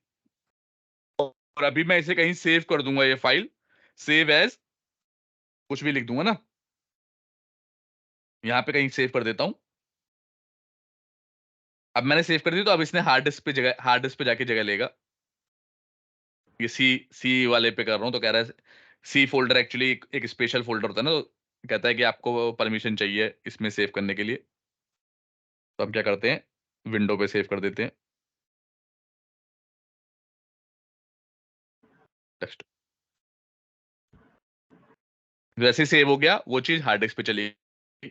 और अभी मैं इसे कहीं सेव कर दूंगा, ये फाइल सेव एज कुछ भी लिख दूंगा ना, यहाँ पे कहीं सेव कर देता हूँ। अब मैंने सेव कर दी, तो अब इसने हार्ड डिस्क पे जाके जगह लेगा। ये सी वाले पे कर रहा हूँ, तो कह रहा है सी फोल्डर एक्चुअली एक स्पेशल फोल्डर होता है ना, तो कहता है कि आपको परमिशन चाहिए इसमें सेव करने के लिए। तो हम क्या करते हैं, विंडो पे सेव कर देते हैं टेक्स्ट। वैसे ही सेव हो गया, वो चीज हार्ड डिस्क पे चली गई।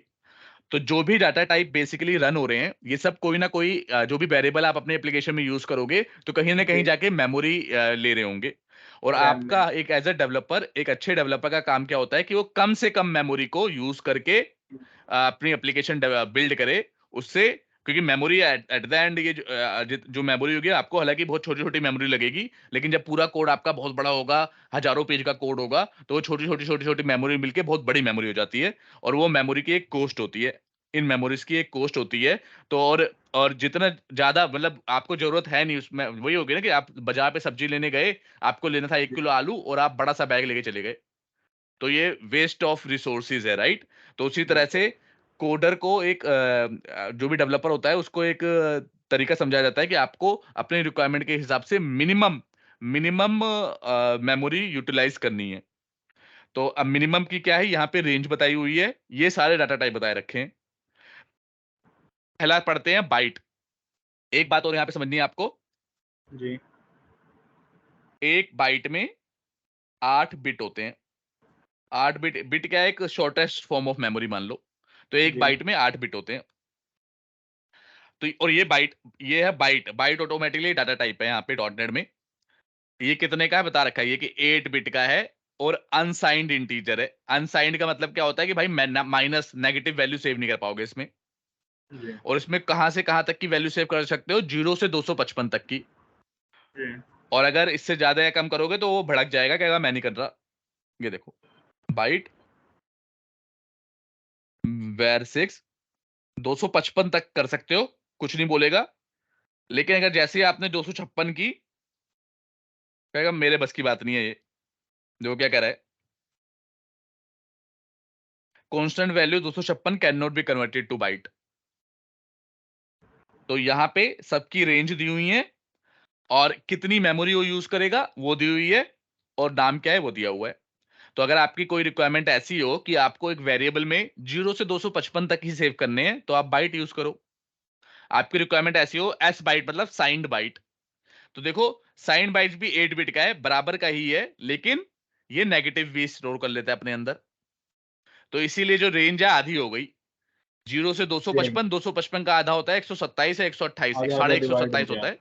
तो जो भी डाटा टाइप बेसिकली रन हो रहे हैं, ये सब कोई ना कोई जो भी वेरिएबल आप अपने एप्लीकेशन में यूज करोगे, तो कहीं ना कहीं जी जाके मेमोरी ले रहे होंगे। और रैम में। आपका एक एज अ डेवलपर, एक अच्छे डेवलपर का काम क्या होता है कि वो कम से कम मेमोरी को यूज करके अपनी एप्लीकेशन बिल्ड करे उससे। क्योंकि मेमोरी एट द एंड, ये जो मेमोरी होगी आपको, हालांकि बहुत छोटी छोटी मेमोरी लगेगी, लेकिन जब पूरा कोड आपका बहुत बड़ा होगा, हजारों पेज का कोड होगा, तो वो छोटी छोटी छोटी छोटी मेमोरी मिलके बहुत बड़ी मेमोरी हो जाती है। और वो मेमोरी की एक कॉस्ट होती है, इन मेमोरीज की एक कॉस्ट होती है। तो और जितना ज्यादा, मतलब आपको जरूरत है नहीं उसमें, वही होगी ना कि आप बाजार पे सब्जी लेने गए, आपको लेना था 1 किलो आलू, और आप बड़ा सा बैग लेके चले गए, तो ये वेस्ट ऑफ रिसोर्सिस है, राइट? तो उसी तरह से कोडर को एक जो भी डेवलपर होता है उसको एक तरीका समझाया जाता है कि आपको अपने रिक्वायरमेंट के हिसाब से मिनिमम मिनिमम मेमोरी यूटिलाइज करनी है। तो अब मिनिमम की क्या है, यहाँ पे रेंज बताई हुई है, ये सारे डाटा टाइप बताए रखे हैं। पहला पढ़ते हैं बाइट। एक बात और यहाँ पे समझनी है आपको, जी एक बाइट में 8 बिट होते हैं। 8 बिट, बिट क्या है? एक शॉर्टेस्ट फॉर्म ऑफ मेमोरी मान लो। तो एक जी बाइट में 8 बिट होते हैं। तो और ये बाइट, ये है byte, byte automatically data type है यहाँ पे डॉट नेट में। ये कितने का है बता रखा है, ये कि 8 बिट का है, और अनसाइंड इंटीजर है। अनसाइंड का मतलब क्या होता है कि भाई माइनस नेगेटिव वैल्यू सेव नहीं कर पाओगे इसमें। जी और इसमें कहां से कहां तक की वैल्यू सेव कर सकते हो? 0 से 255 तक की। जी और अगर इससे ज्यादा या कम करोगे तो वो भड़क जाएगा, कहेगा मैं नहीं कर रहा। ये देखो, बाइट वेर 6, 255 तक कर सकते हो, कुछ नहीं बोलेगा। लेकिन अगर जैसे ही आपने 256 की, कहेगा मेरे बस की बात नहीं है ये। देखो क्या कह रहा है, constant value 256 can not be converted to byte. तो यहाँ पे सबकी रेंज दी हुई है और कितनी मेमोरी वो यूज करेगा वो दी हुई है, और नाम क्या है वो दिया हुआ है। तो अगर आपकी कोई रिक्वायरमेंट ऐसी हो कि आपको एक वेरिएबल में 0 से 255 तक ही सेव करने हैं, तो आप बाइट यूज करो। आपकी रिक्वायरमेंट ऐसी हो एस बाइट मतलब साइंड बाइट, तो देखो साइंड बाइट भी 8 बिट का है, बराबर का ही है, लेकिन ये नेगेटिव भी स्टोर कर लेता है अपने अंदर। तो इसीलिए जो रेंज है आधी हो गई। 0 से जी, 255, 255 का आधा होता है 127 है, 128 आधा साढ़े आधा एक सौ डिवाइड हो सत्ताईस गया होता है।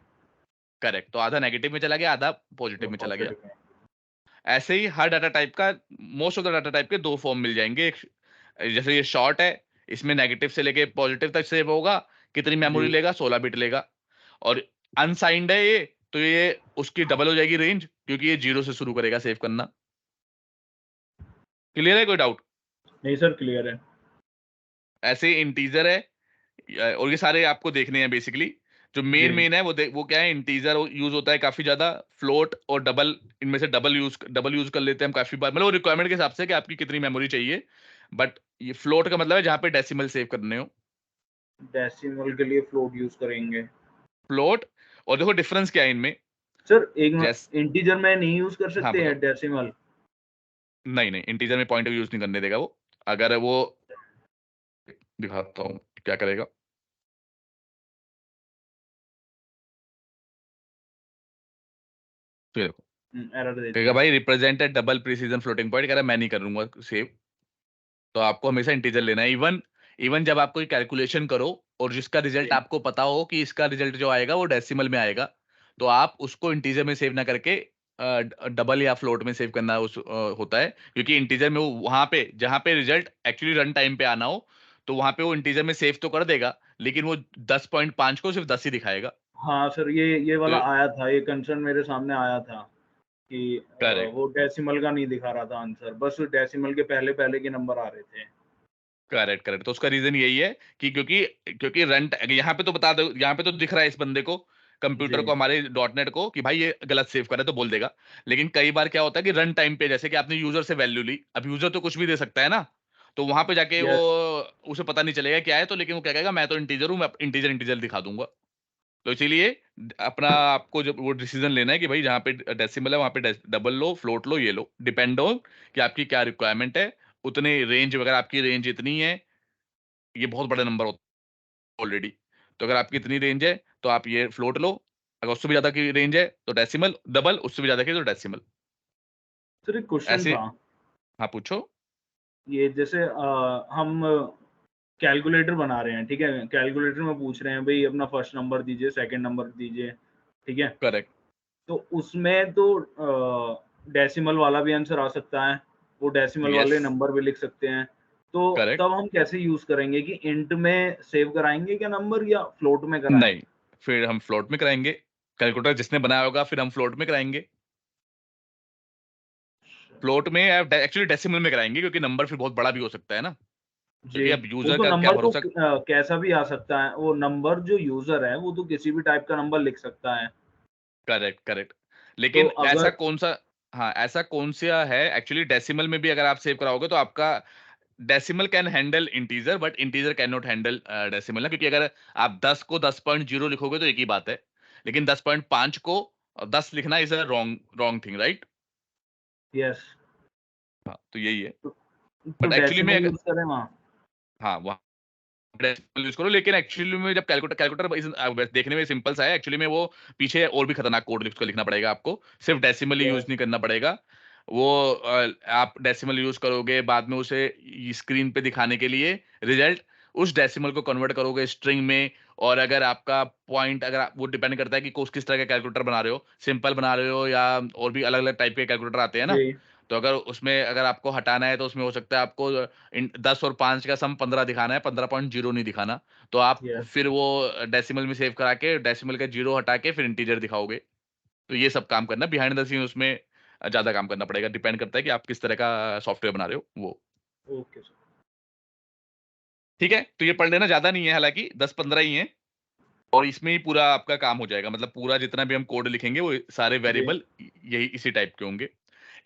करेक्ट, तो आधा नेगेटिव में चला गया, आधा पॉजिटिव तो में चला गया। पॉजिटिव में। ऐसे ही हर डाटा टाइप का, most of the data type के दो फॉर्म मिल जाएंगे। जैसे ये शॉर्ट है, इसमें नेगेटिव से लेके पॉजिटिव तक सेव होगा। कितनी मेमोरी जी, लेगा? 16 बिट लेगा। और अनसाइंड है ये, तो ये उसकी डबल हो जाएगी रेंज, क्योंकि ये 0 से शुरू करेगा सेव करना। क्लियर है? कोई डाउट? नहीं सर क्लियर है। ऐसे इंटीजर है, और ये सारे आपको देखने हैं बेसिकली। जो मेन जी, मेन है वो क्या है, इंटीजर यूज होता है काफी ज्यादा, फ्लोट और डबल, इनमें से डबल यूज कर लेते हैं हम काफी बार, मतलब रिक्वायरमेंट के हिसाब से कि आपकी कितनी मेमोरी चाहिए। बट ये फ्लोट का मतलब है जहां पे डेसिमल सेव करने हो। डेसिमल के लिए फ्लोट यूज करेंगे। फ्लोट, और देखो डिफरेंस क्या है इनमें। सर एक जैस इंटीजर में नहीं यूज कर हाँ सकते बोलो। हैं डेसिमल? नहीं नहीं, इंटीजर में पॉइंट यूज नहीं करने देगा वो। अगर वो, दिखाता हूँ क्या करेगा। तो ये देखो, एरर दे कहेगा दिया। भाई represent double precision floating point, कह रहा है मैं नहीं करूंगा सेव। तो आपको हमेशा इंटीजर लेना है। इवन इवन जब आप कोई कैलकुलेशन करो और जिसका रिजल्ट जी, आपको पता हो कि इसका रिजल्ट जो आएगा वो डेसिमल में आएगा, तो आप उसको इंटीजर में सेव ना करके डबल या फ्लोट में सेव करना होता है, क्योंकि इंटीजर में वो वहां पे जहां पे रिजल्ट एक्चुअली रन टाइम पे आना हो, तो वहां पे वो इंटीजर में सेव तो कर देगा, लेकिन वो 10.5 को सिर्फ 10 ही दिखाएगा। हाँ सर ये तो वाला आया था, ये कंसर्न मेरे सामने आया था कि करेक्ट, वो डेसिमल का नहीं दिखा रहा था आंसर, बस डेसिमल के पहले-पहले के नंबर आ रहे थे। Correct, correct. तो उसका रीजन यही है कि क्योंकि क्योंकि रन, यहाँ पे तो बता दो, यहाँ पे तो दिख रहा है इस बंदे को, कंप्यूटर को, जी, हमारे डॉट नेट को, कि भाई ये गलत सेव कर है, तो बोल देगा। लेकिन कई बार क्या होता है कि रन टाइम पे, जैसे कि आपने यूजर से वैल्यू ली, अब यूजर तो कुछ भी दे सकता है ना, तो वहां पे जाके वो, यस, उसे पता नहीं चलेगा क्या है, तो लेकिन वो क्या कहेगा, मैं तो इंटीजर हूँ, मैं इंटीजर इंटीजर दिखा दूंगा। तो इसीलिए अपना आपको जब वो डिसीजन लेना है कि भाई जहाँ पे डेसिमल है वहां पे डबल लो, फ्लोट लो, ये लो, डिपेंड ऑन कि आपकी क्या रिक्वायरमेंट है। उतने रेंज वगैरह, आपकी रेंज इतनी है, ये बहुत बड़ा नंबर होता है ऑलरेडी। तो अगर आपकी इतनी रेंज है तो आप ये फ्लोट लो, अगर उससे भी ज्यादा की रेंज है तो डेसिमल, डबल उससे भी ज्यादा की तो डेसिमल। सर एक क्वेश्चन ऐसे। था। हाँ पूछो। ये जैसे हम कैलकुलेटर बना रहे हैं, ठीक है? कैलकुलेटर में पूछ रहे हैं भई अपना फर्स्ट नंबर दीजिए, सेकंड नंबर दीजिए, ठीक है? करेक्ट, तो उसमें तो डेसिमल वाला भी आंसर आ सकता है, वो डेसिमल यस, वाले नंबर भी लिख सकते हैं। तो करेक्ट। तब हम कैसे यूज़ करेंगे कि इंट में सेव कराएँगे क्या नंबर या फ्लोट में कराएँ? नहीं, फिर हम फ्लोट में कराएंगे। कैलकुलेटर जिसने बनाया होगा फिर हम फ्लोट में कराएंगे। फ्लोट में एक्चुअली डेसिमल में कराएंगे, क्योंकि नंबर फिर बहुत बड़ा भी हो सकता है ना, जी, क्योंकि अब वो यूजर तो का क्या नंबर तो भरोसा। कैसा भी आ सकता है, वो नंबर जो यूज़र है, वो तो किसी भी टाइप का नंबर लिख सकता है। Correct, correct. तो लेकिन ऐसा अगर कौन सा, हाँ ऐसा कौन सा है एक्चुअली, डेसिमल में भी अगर आप सेव कराओगे तो आपका decimal can handle integer, but integer can not handle decimal ना, क्योंकि अगर आप 10 को 10.0 लिखोगे तो एक ही बात है, लेकिन 10.5 को 10 लिखना is a wrong wrong thing, right? Yes, हाँ, तो यही है। तो तो बट एक्चुअली में डेसिमल यूज़ करें वहाँ? हाँ वहाँ डेसिमल यूज करो, लेकिन एक्चुअली में जब कैलकुलेटर कैलकुलेटर देखने में सिंपल सा है, एक्चुअली में वो पीछे और भी खतरनाक कोड लिख कर लिखना पड़ेगा आपको। सिर्फ डेसिमल ही यूज यस, नहीं करना पड़ेगा। वो आप डेसिमल यूज करोगे, बाद में उसे स्क्रीन पे दिखाने के लिए रिजल्ट, उस डेसिमल को कन्वर्ट करोगे स्ट्रिंग में। और अगर आपका पॉइंट, अगर वो डिपेंड करता है कि किस तरह का कैलकुलेटर बना रहे हो, सिंपल बना रहे हो या और भी अलग अलग टाइप के कैलकुलेटर आते हैं ना। जी, तो अगर उसमें अगर आपको हटाना है तो उसमें हो सकता है आपको 10 और 5 का सम 15 दिखाना है, 15.0 नहीं दिखाना। तो आप यस। फिर वो डेसिमल में सेव करा के डेसिमल का जीरो हटा के फिर इंटीजर दिखाओगे। तो ये सब काम करना बिहाइंड द सीन, उसमें ज्यादा काम करना पड़ेगा, डिपेंड करता है कि आप किस तरह का सॉफ्टवेयर बना रहे हो वो। Okay sir. ठीक है, तो ये पढ़ लेना, ज्यादा नहीं है, हालांकि 10-15 ही है, और इसमें ही पूरा आपका काम हो जाएगा, मतलब पूरा जितना भी हम कोड लिखेंगे वो सारे जी, वेरिएबल यही इसी टाइप के होंगे।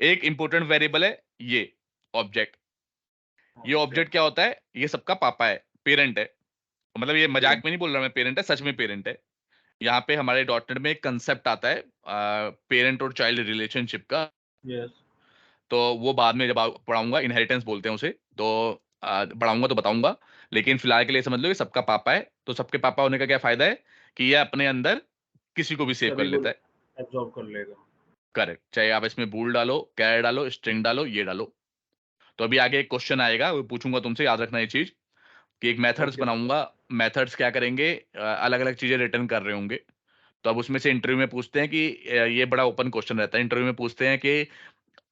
एक इंपॉर्टेंट वेरिएबल है ये ऑब्जेक्ट। ये ऑब्जेक्ट क्या होता है? ये सबका पापा है, पेरेंट है। मतलब ये मजाक में नहीं बोल रहा मैं, पेरेंट है, सच में पेरेंट है। यहाँ पे हमारे डॉटनेट में एक कंसेप्ट आता है पेरेंट और चाइल्ड रिलेशनशिप का। यस। तो वो बाद में जब पढ़ाऊंगा, इनहेरिटेंस बोलते हैं उसे, तो पढ़ाऊंगा तो बताऊंगा। लेकिन फिलहाल के लिए समझ लो ये सबका पापा है। तो सबके पापा होने का क्या फायदा है कि ये अपने अंदर किसी को भी सेव कर सभी को लेता है। एब्जॉर्ब कर लेगा। करेक्ट, चाहे आप इसमें बूल डालो, कैर डालो, स्ट्रिंग डालो, ये डालो। तो अभी आगे एक क्वेश्चन आएगा, वो पूछूंगा तुमसे, याद रखना ये चीज कि एक मेथड्स ओके सर। बनाऊंगा। मेथड्स क्या करेंगे, अलग अलग चीजें रिटर्न कर रहे होंगे। तो अब उसमें से इंटरव्यू में पूछते हैं कि ये बड़ा ओपन क्वेश्चन रहता है, इंटरव्यू में पूछते हैं कि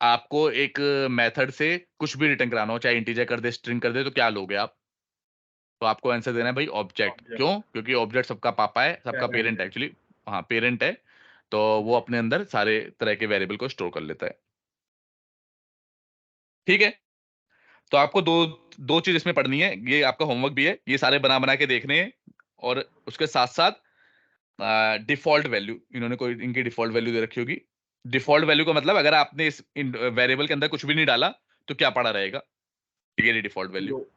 आपको एक मेथड से कुछ भी रिटर्न कराना हो, चाहे इंटीजर कर दे, स्ट्रिंग कर दे, तो क्या लोगे आप? तो आपको आंसर देना है भाई ऑब्जेक्ट। क्यों? ऑब्जेक्ट क्योंकि ऑब्जेक्ट सबका पापा है, सबका पेरेंट पेरेंट है। एक्चुअली। हाँ, पेरेंट है। तो वो अपने अंदर सारे तरह के वेरिएबल को स्टोर कर लेता है। ठीक है। तो आपको दो दो चीज इसमें पढ़नी है, ये आपका होमवर्क भी है, ये सारे बना बना के देखने हैं। और उसके साथ साथ डिफॉल्ट वैल्यू, इन्होंने कोई इनकी डिफॉल्ट वैल्यू दे रखी होगी। डिफॉल्ट वैल्यू का मतलब अगर आपने इस वेरिएबल के अंदर कुछ भी नहीं डाला तो क्या पड़ा रहेगा, ये डिफॉल्ट वैल्यू। लो।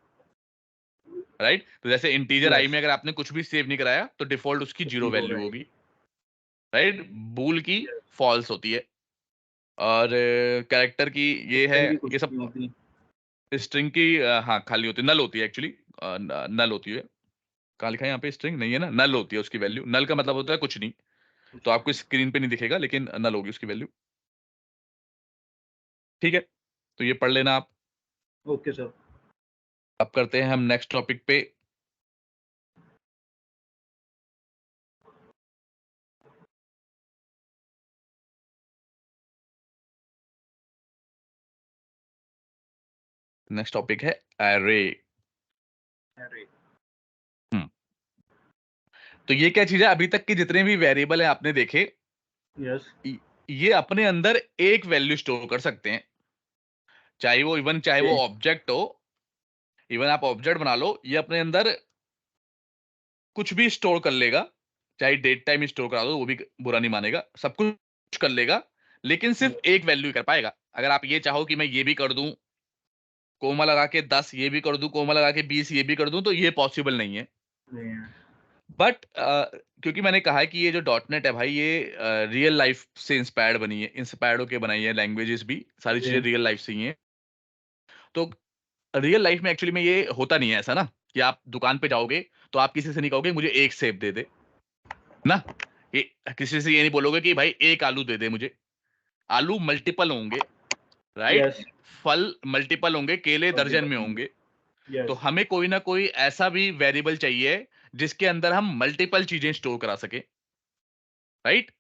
राइट, तो जैसे इंटीजर आई यस। में अगर आपने कुछ भी सेव नहीं कराया तो डिफॉल्ट उसकी जीरो जीरो वैल्यू रहेगी। होगी। राइट, बूल की यस। फॉल्स होती है। और कैरेक्टर की ये है, स्ट्रिंग की ये कुछ सब। नहीं होती। स्ट्रिंग की हाँ खाली होती है, नल होती है एक्चुअली। नल होती है। कहाँ लिखा है यहाँ पे? स्ट्रिंग नहीं है ना, नल होती है उसकी वैल्यू। नल का मतलब होता है कुछ नहीं। कुछ तो आपको नहीं। स्क्रीन पे नहीं दिखेगा, लेकिन नल होगी उसकी वैल्यू। ठीक है, तो ये पढ़ लेना आप। Okay sir. अब करते हैं हम नेक्स्ट टॉपिक पे। नेक्स्ट टॉपिक है एरे। अरे। हम्म। तो ये क्या चीज है? अभी तक के जितने भी वेरिएबल हैं आपने देखे, यस। ये अपने अंदर एक वैल्यू स्टोर कर सकते हैं। चाहे वो ये ऑब्जेक्ट हो। इवन आप ऑब्जेक्ट बना लो, ये अपने अंदर कुछ भी स्टोर कर लेगा। चाहे डेट टाइम स्टोर करा दो, वो भी बुरा नहीं मानेगा, सब कुछ कर लेगा। लेकिन सिर्फ एक वैल्यू कर पाएगा। अगर आप ये चाहो कि मैं ये भी कर दूं, कोमा लगा के 10 ये भी कर दूं, कोमा लगा के 20 ये भी कर दूं, तो ये पॉसिबल नहीं है। नहीं है। बट क्योंकि मैंने कहा है कि ये जो डॉट नेट है भाई, ये रियल लाइफ से इंस्पायर्ड बनी है, इंस्पायर्ड होकर बनाई है, लैंग्वेजेस भी सारी चीजें ये रियल लाइफ से ही हैं। तो रियल लाइफ में एक्चुअली में ये होता नहीं है ऐसा ना, कि आप दुकान पे जाओगे तो आप किसी से नहीं कहोगे मुझे एक सेब दे दे ना। ये किसी से ये नहीं बोलोगे कि भाई एक आलू दे दे मुझे। आलू मल्टीपल होंगे। राइट। यस। फल मल्टीपल होंगे, केले दर्जन मल्टीपल में होंगे। होंगे। तो यस। हमें कोई ना कोई ऐसा भी वेरिएबल चाहिए जिसके अंदर हम मल्टीपल चीजें स्टोर करा सके। राइट।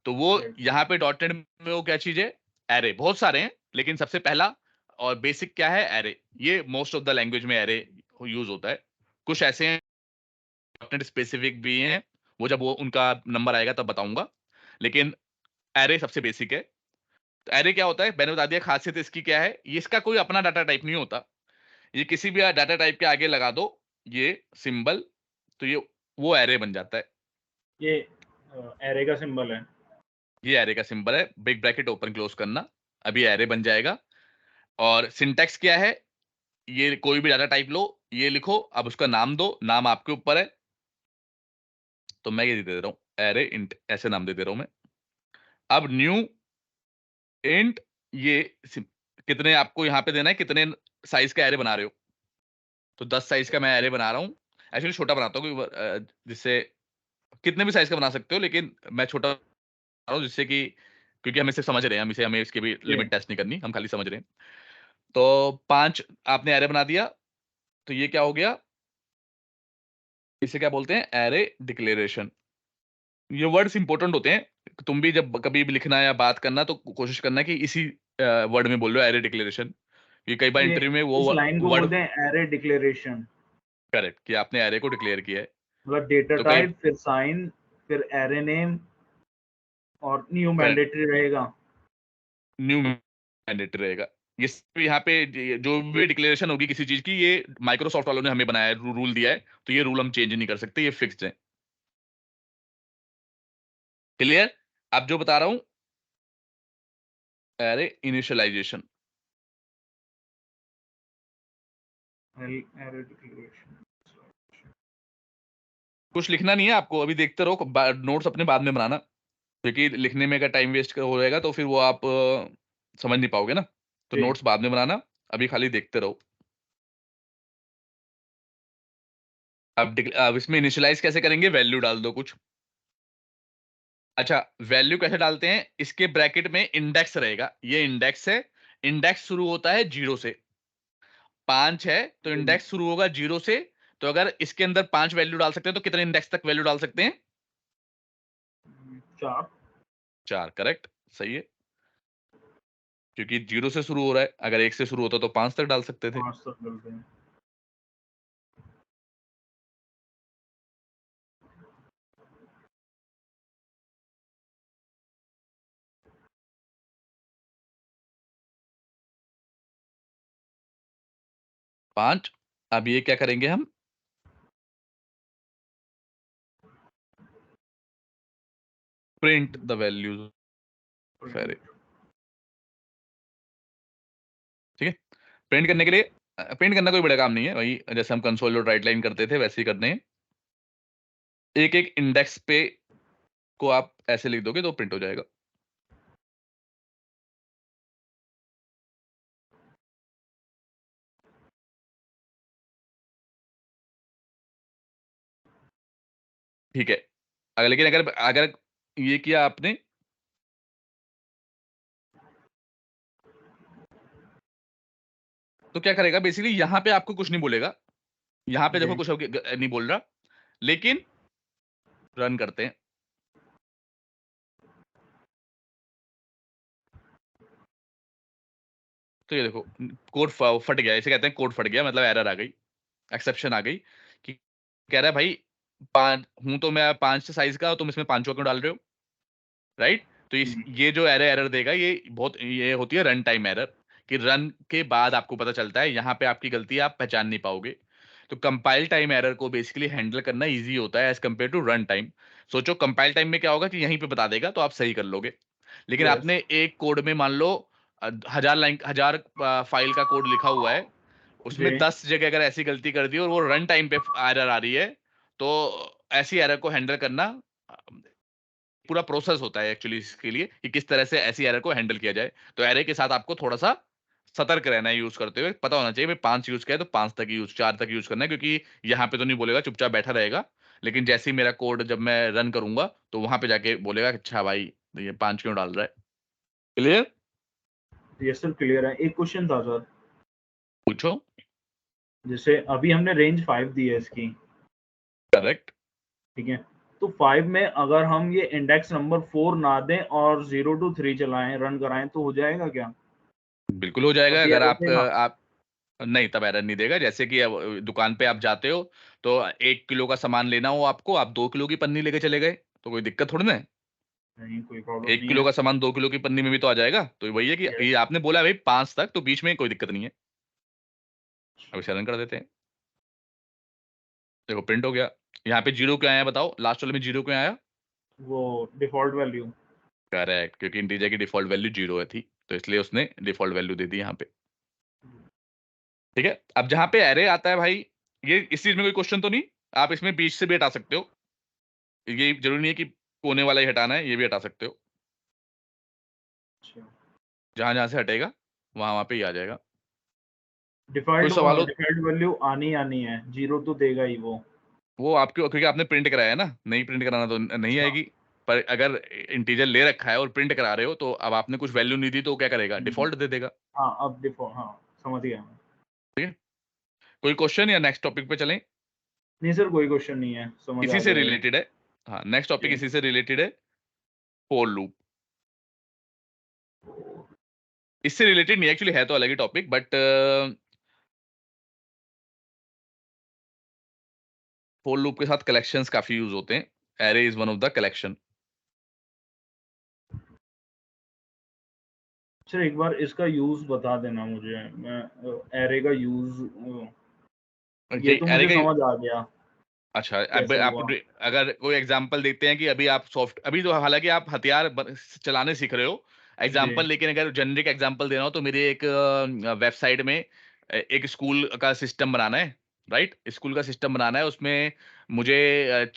तो वो राइट। यहाँ पे डॉटेड में वो क्या चीज है? एरे। बहुत सारे हैं, लेकिन सबसे पहला और बेसिक क्या है? एरे। ये मोस्ट ऑफ द लैंग्वेज में एरे यूज होता है। कुछ ऐसे हैं डॉटनेट स्पेसिफिक भी हैं, वो जब वो उनका नंबर आएगा तब बताऊंगा। लेकिन एरे सबसे बेसिक है। तो एरे क्या होता है मैंने बता दिया, खासियत इसकी क्या है, ये इसका कोई अपना डाटा टाइप नहीं होता। ये किसी भी डाटा टाइप के आगे लगा दो ये सिंबल, तो ये वो एरे बन जाता है। ये एरे का सिंबल है। ये एरे का सिंबल है, बिग ब्रैकेट ओपन क्लोज करना, अभी एरे बन जाएगा। और सिंटैक्स क्या है? ये कोई भी डाटा टाइप लो, ये लिखो, अब उसका नाम दो, नाम आपके ऊपर है। तो मैं ये दे रहा हूं एरे इंट, ऐसे नाम दे रहा हूं मैं। अब न्यू इंट, ये कितने आपको यहाँ पे देना है, कितने साइज का एरे बना रहे हो। तो 10 साइज का मैं एरे बना रहा हूँ। एक्चुअली छोटा बनाता हूँ जिससे कितने भी साइज का बना सकते हो, लेकिन मैं छोटा बना रहा हूँ जिससे कि, क्योंकि हम इसे समझ रहे हैं, हमें इसकी भी ये लिमिट टेस्ट नहीं करनी, हम खाली समझ रहे हैं। तो 5 आपने एरे बना दिया। तो ये क्या हो गया, इसे क्या बोलते हैं? Array declaration. ये वर्ड्स इंपॉर्टेंट होते हैं, तुम भी जब कभी भी लिखना या बात करना तो कोशिश करना कि इसी वर्ड में बोल लो, एरे डिक्लेरेशन। ये कई बार ये इंटरव्यू में वो इस लाइन को वर्ड, बोलते हैं एरे डिक्लेरेशन। करेक्ट, कि आपने एरे को डिक्लेयर किया है। मतलब डेटा तो कई टाइप फिर साइन फिर एरे नेम और न्यू करेक्ट, मैंडेटरी रहेगा। न्यू मैंडेटरी रहेगा। ये यहाँ पे जो भी डिक्लेरेशन होगी किसी चीज की, ये माइक्रोसॉफ्ट वालों ने हमें बनाया है, रूल दिया है। तो ये रूल हम चेंज नहीं कर सकते, ये फिक्स्ड है। क्लियर? अब जो बता रहा हूं, एरे इनिशियलाइजेशन। Error declaration. कुछ लिखना नहीं है आपको, अभी देखते रहो, नोट्स अपने बाद में बनाना, क्योंकि लिखने में अगर टाइम वेस्ट हो जाएगा तो फिर वो आप समझ नहीं पाओगे ना, तो जी। नोट्स बाद में बनाना, अभी खाली देखते रहो। अब इसमें इनिशियलाइज कैसे करेंगे, वैल्यू डाल दो कुछ। अच्छा, वैल्यू कैसे डालते हैं, इसके ब्रैकेट में इंडेक्स रहेगा, ये इंडेक्स है, इंडेक्स शुरू होता है 0 से, 5 है तो जी। इंडेक्स शुरू होगा 0 से, तो अगर इसके अंदर 5 वैल्यू डाल सकते हैं तो कितने इंडेक्स तक वैल्यू डाल सकते हैं, 4। 4, करेक्ट, सही है, क्योंकि 0 से शुरू हो रहा है, अगर 1 से शुरू होता तो 5 तक डाल सकते थे। 5 तक डलते हैं। 5, अब ये क्या करेंगे हम, print the values of array, ठीक है। प्रिंट करने के लिए प्रिंट करना कोई बड़ा काम नहीं है, वही जैसे हम कंसोल और राइट लाइन करते थे वैसे ही करने हैं, एक एक इंडेक्स पे को आप ऐसे लिख दोगे तो प्रिंट हो जाएगा। ठीक है, अगर लेकिन अगर अगर ये किया आपने, तो क्या करेगा बेसिकली, यहाँ पे आपको कुछ नहीं बोलेगा, यहाँ पे देखो जी। कुछ नहीं बोल रहा, लेकिन रन करते हैं, तो ये देखो कोड फट गया, इसे कहते हैं कोड फट गया, मतलब एरर आ गई, एक्सेप्शन आ गई, कि कह रहा है भाई, पांच हूं तो मैं 5 साइज का, तुम इसमें 5 क्यों डाल रहे हो, राइट। तो जी। ये जो एरर एरर देगा, ये होती है रन टाइम एरर, कि रन के बाद आपको पता चलता है, यहाँ पे आपकी गलती है, आप पहचान नहीं पाओगे। तो कंपाइल टाइम एरर को बेसिकली हैंडल करना इजी होता है as compare to run time. सोचो कंपाइल टाइम में क्या होगा, कि यहीं पे बता देगा तो आप सही कर लोगे, लेकिन यस। आपने एक कोड में मान लो 1000 लाइन 1000 फाइल का कोड लिखा हुआ है, उसमें जी। 10 जगह अगर ऐसी गलती कर दी और वो रन टाइम पे एरर आ रही है, तो ऐसी एरर को हैंडल करना पूरा प्रोसेस होता है एक्चुअली इसके लिए, कि किस तरह से ऐसी एरर को हैंडल किया जाए। तो एरर के साथ आपको थोड़ा-सा सतर्क रहना है यूज़ करते हुए, पता होना चाहिए भाई 5 यूज़ किया है तो 5 तक यूज़ 4 तक यूज़ करना है, क्योंकि यहाँ पे तो नहीं बोलेगा, चुपचाप बैठा रहेगा। लेकिन जैसे ही मेरा कोड जब मैं रन करूँगा, तो वहाँ पे जाके बोलेगा कि अच्छा भाई, ये 5 क्यों डाल रहा है? क्लियर? यस सर, क्लियर है। एक क्वेश्चन था सर, पूछो। जैसे अभी हमने रेंज 5 दी है इसकी, करेक्ट। ठीक है? तो 5 में अगर हम ये इंडेक्स नंबर 4 ना दें और 0 टू 3 चलाएँ, रन कराएँ तो हो जाएगा क्या? बिल्कुल हो जाएगा, तब भी अगर एरर आप देगा? आप नहीं, तब एरर नहीं देगा। जैसे कि अब दुकान पे आप जाते हो, तो 1 किलो का सामान लेना हो आपको, आप 2 किलो की पन्नी लेके चले गए, तो कोई दिक्कत थोड़ी ना है। नहीं, कोई प्रॉब्लम 1 नहीं किलो है। का सामान 2 किलो की पन्नी में भी तो आ जाएगा। तो वही है कि ये यस। आपने बोला भाई 5 तक, तो बीच में कोई दिक्कत नहीं है। अब इसे रन कर देते हैं। देखो प्रिंट हो गया। यहाँ पे 0 क्यों आया बताओ? लास्ट वाले में 0 क्यों आया? वो डिफ़ॉल्ट वैल्यू। करेक्ट, क्योंकि इंटीजर की डिफ़ॉल्ट वैल्यू 0 है थी, तो इसलिए उसने डिफ़ॉल्ट वैल्यू दे दी यहाँ पे। ठीक है? अब जहाँ पे अरे आता है भाई, ये इस चीज़ में कोई क्वेश्चन तो नहीं? आप इसमें बीच से भी हटा सकते हो। ये ज़रूरी नहीं है कि कोने वाला ही हटाना है, ये भी हटा सकते हो। अच्छा। जहाँ-जहाँ से हटेगा, वहाँ-वहाँ पे ही आ जाएगा। कोई डिफ़ॉल्ट सवाल हो, डिफ़ॉल्ट वैल्यू आनी है, 0 तो देगा ही वो। वो आपके, क्योंकि आपने प्रिंट कराया है ना, नहीं प्रिंट कराना तो नहीं अच्छा। आएगी। पर अगर इंटीजर ले रखा है और प्रिंट करा रहे हो, तो अब आपने कुछ वैल्यू नहीं दी तो वो क्या करेगा? हुँ। डिफ़ॉल्ट दे देगा। हाँ, अब हाँ, समझ गया मैं। ठीक है? कोई क्वेश्चन या नेक्स्ट टॉपिक पे चलें? नहीं सर, कोई क्वेश्चन नहीं है, समझ इसी आ से गया ये। रिलेटेड है। हाँ, नेक्स्ट टॉपिक जी। इसी से रिलेटेड है, फॉर लूप। इससे रिलेटेड नहीं, एक्चुअली है तो अलग ही टॉपिक, बट फॉर लूप के साथ कलेक्शंस काफ़ी यूज़ होते हैं। अरे is one of the collection. Sir एक बार इसका यूज़ बता देना मुझे, मैं एरे का यूज़ ये ये तो अरे मुझे का, समझ आ गया, अच्छा, अब कैसे आप हुआ। अगर कोई एग्जांपल देखते हैं कि अभी तो हालांकि आप हथियार चलाने सीख रहे हो, जी। एग्जांपल, लेकिन अगर जेनरिक एग्जांपल देना हो तो मेरी एक वेबसाइट में एक स्कूल का सिस्टम बनाना है, राइट? स्कूल का सिस्टम बनाना है, उसमें मुझे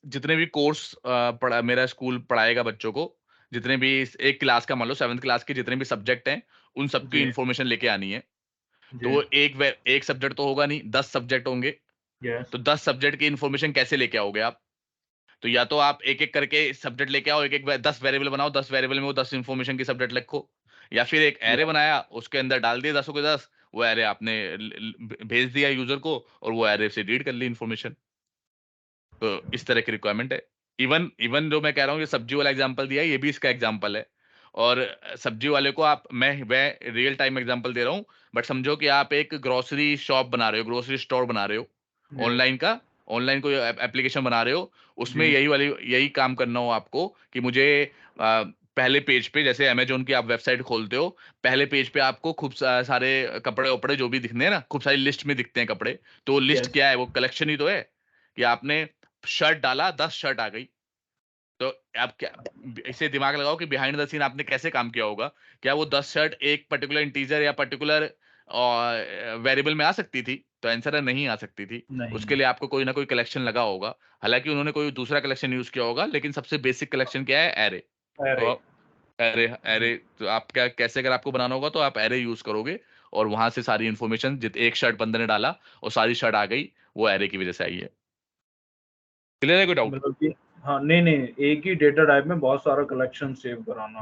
जितने भी कोर्स पढ़ा मेरा स्कूल पढ़ाएगा बच्चों को, जितने भी एक क्लास का मान लो 7th क्लास के जितने भी सब्जेक्ट हैं, उन सबकी जी, इन्फॉर्मेशन लेके आनी है। तो जी, वो एक सब्जेक्ट तो होगा नहीं, 10 सब्जेक्ट होंगे। यस, तो 10 सब्जेक्ट की इन्फॉर्मेशन कैसे लेके आओगे आप? तो या तो आप एक-एक करके सब्जेक्ट लेके आओ, एक-एक 10 वेरिएबल बनाओ, 10 वेरिएबल में वो 10 इन्फॉर्मेशन की सब्जेक्ट लिखो। या फिर एक एरे या बनाया, उसके अंदर डाल दिए 10 के 10, वो एरे आपने ल ल भेज दिया यूज़र को और वो एरे से रीड कर ली इन्फॉर्मेशन। तो इस तरह की रिक्वायरमेंट है। इवन इवन जो मैं कह रहा हूँ, ये सब्जी वाला एग्जांपल दिया है, ये भी इसका एग्जांपल है। और सब्जी वाले को आप मैं रियल टाइम एग्जांपल दे रहा हूँ, बट समझो कि आप एक ग्रोसरी शॉप बना रहे हो, ग्रोसरी स्टोर बना रहे हो, यस, ऑनलाइन का, ऑनलाइन कोई एप्लीकेशन बना रहे हो, उसमें जी, यही काम करना हो आपको कि मुझे पहले पेज पे जैसे अमेज़न की आप वेबसाइट खोलते हो, पहले पेज पे आपको खूब सारे कपड़े-वपड़े जो भी दिखने हैं ना, खूब सारी लिस्ट में दिखते हैं कपड़े। तो वो लिस्ट यस, क्या है? वो कलेक्शन ही तो है, कि आपने शर्ट डाला, 10 शर्ट आ गई। तो आप क्या इसे दिमाग लगाओ कि बिहाइंड द सीन आपने कैसे काम किया होगा? क्या वो 10 शर्ट एक पर्टिकुलर इंटीजर या पर्टिकुलर वेरिएबल में आ सकती थी? तो आंसर है नहीं आ सकती थी। नहीं, उसके लिए आपको कोई ना कोई कलेक्शन लगा होगा। हालाँकि उन्होंने कोई दूसरा कलेक्शन यूज़ किया होगा, लेकिन सबसे बेसिक कलेक्शन क्या है? एरे। अरे! तो एरे जी, एरे तो आप क्या कैसे अगर आपको बनाना होगा तो आप एरे यूज़ करोगे और वहाँ से सारी इन्फॉर्मेशन एक शर्ट बंदे ने डाला और सारी शर्ट आ गई, वो एरे की वज़ह से आई है। क्लियर है कोई डाउट? मतलब कि हाँ, नहीं, एक ही डेटा टाइप में बहुत सारा कलेक्शन सेव कराना,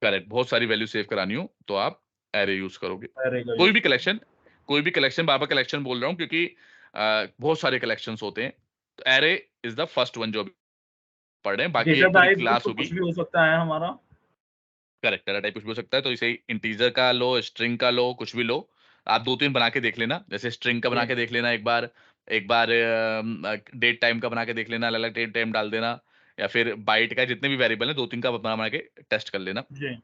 करेक्ट, बहुत सारी वैल्यू सेव करानी हो तो आप एरे यूज़ करोगे। अरे का कोई यूज़ भी करना। कलेक्शन कोई भी कलेक्शन बार-बार कलेक्शन बोल रहा हूँ क्योंकि बहुत सारे कलेक्शंस होते हैं। तो array is the first one जो अभी पढ़ रहे हैं, बाकी डेटा एक पूरी टाइप क्लास तो होगी। कुछ भी हो सकता है हमारा? करेक्ट, डाटा टाइप कुछ भी हो सकता है, तो इसे इंटीजर का लो, स्ट्रिंग का लो, कुछ भी लो। आप 2-3 बना के देख लेना, जैसे स्ट्रिंग का बना जी, के देख लेना एक बार डेट टाइम का बना के देख लेना, अलग-अलग डेट टाइम डाल देना या फिर बाइट का जितने भी वेरिएबल हैं 2-3 का बना-बना के टेस्ट कर लेना। जी,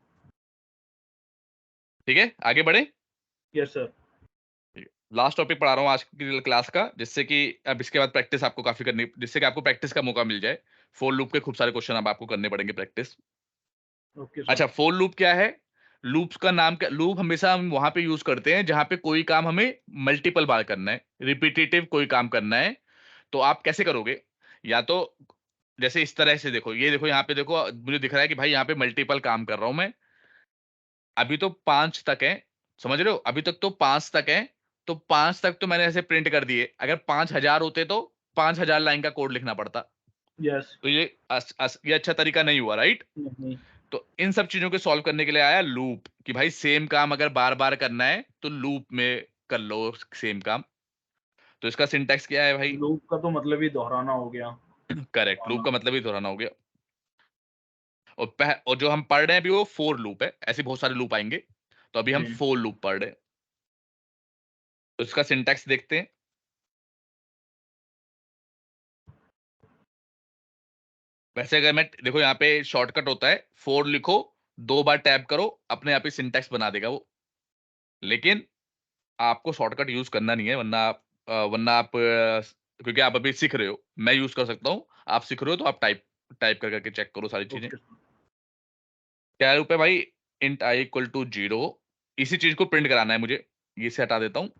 ठीक है, आगे बढ़ें? यस सर, लास्ट टॉपिक पढ़ा रहा हूँ आज की क्लास का, जिससे कि अब इसके बाद प्रैक्टिस आपको काफ़ी करनी जिससे कि आपको प्रैक्टिस का मौका मिल जाए। फोर लूप के खूब सारे क्वेश्चन अब आपको करने पड़ेंगे प्रैक्टिस। ओके सर, अच्छा, फोर लूप क्या है? लूप्स का नाम क्या लूप हमेशा हम वहाँ पे यूज़ करते हैं जहाँ पे कोई काम हमें मल्टीपल बार करना है, रिपिटिटिव कोई काम करना है। तो आप कैसे करोगे? या तो जैसे इस तरह से देखो, ये देखो यहाँ पे देखो मुझे दिख रहा है कि भाई यहाँ पे मल्टीपल काम कर रहा हूँ मैं। अभी तो 5 तक है, समझ रहे हो? अभी तक तो 5 तक है, तो 5 तक तो मैंने ऐसे प्रिंट कर दिए। अगर 5000 होते तो 5000 लाइन का कोड लिखना पड़ता। यस, तो ये अच्छा तरीका नहीं हुआ, राइट? नहीं, तो इन सब चीज़ों को सॉल्व करने के लिए आया लूप, कि भाई सेम काम अगर बार-बार करना है, तो लूप में कर लो सेम काम। तो इसका सिंटैक्स क्या है भाई? लूप का तो मतलब ही दोहराना हो गया, करेक्ट, लूप दोहराना, का मतलब ही दोहराना हो गया। और जो हम पढ़ रहे हैं अभी वो फोर लूप है। ऐसे बहुत सारे लूप आएँगे। तो अभी हम जी, फोर लूप पढ़ रहे हैं। तो इसका सिंटैक्स देखते हैं। वैसे अगर मैं देखो यहाँ पे शॉर्टकट होता है, फोर लिखो, 2 बार टैप करो, अपने आप ही सिंटैक्स बना देगा वो। लेकिन आपको शॉर्टकट यूज़ करना नहीं है, वरना आप क्योंकि आप अभी सीख रहे हो, मैं यूज़ कर सकता हूँ। आप सीख रहे हो तो आप टाइप टाइप कर करके चेक करो सारी चीज़ें। ओके सर, क्या रूप है भाई? Int I equal to 0। इसी चीज़ को प्रिंट कराना है मुझे। ये से हटा देता हूँ।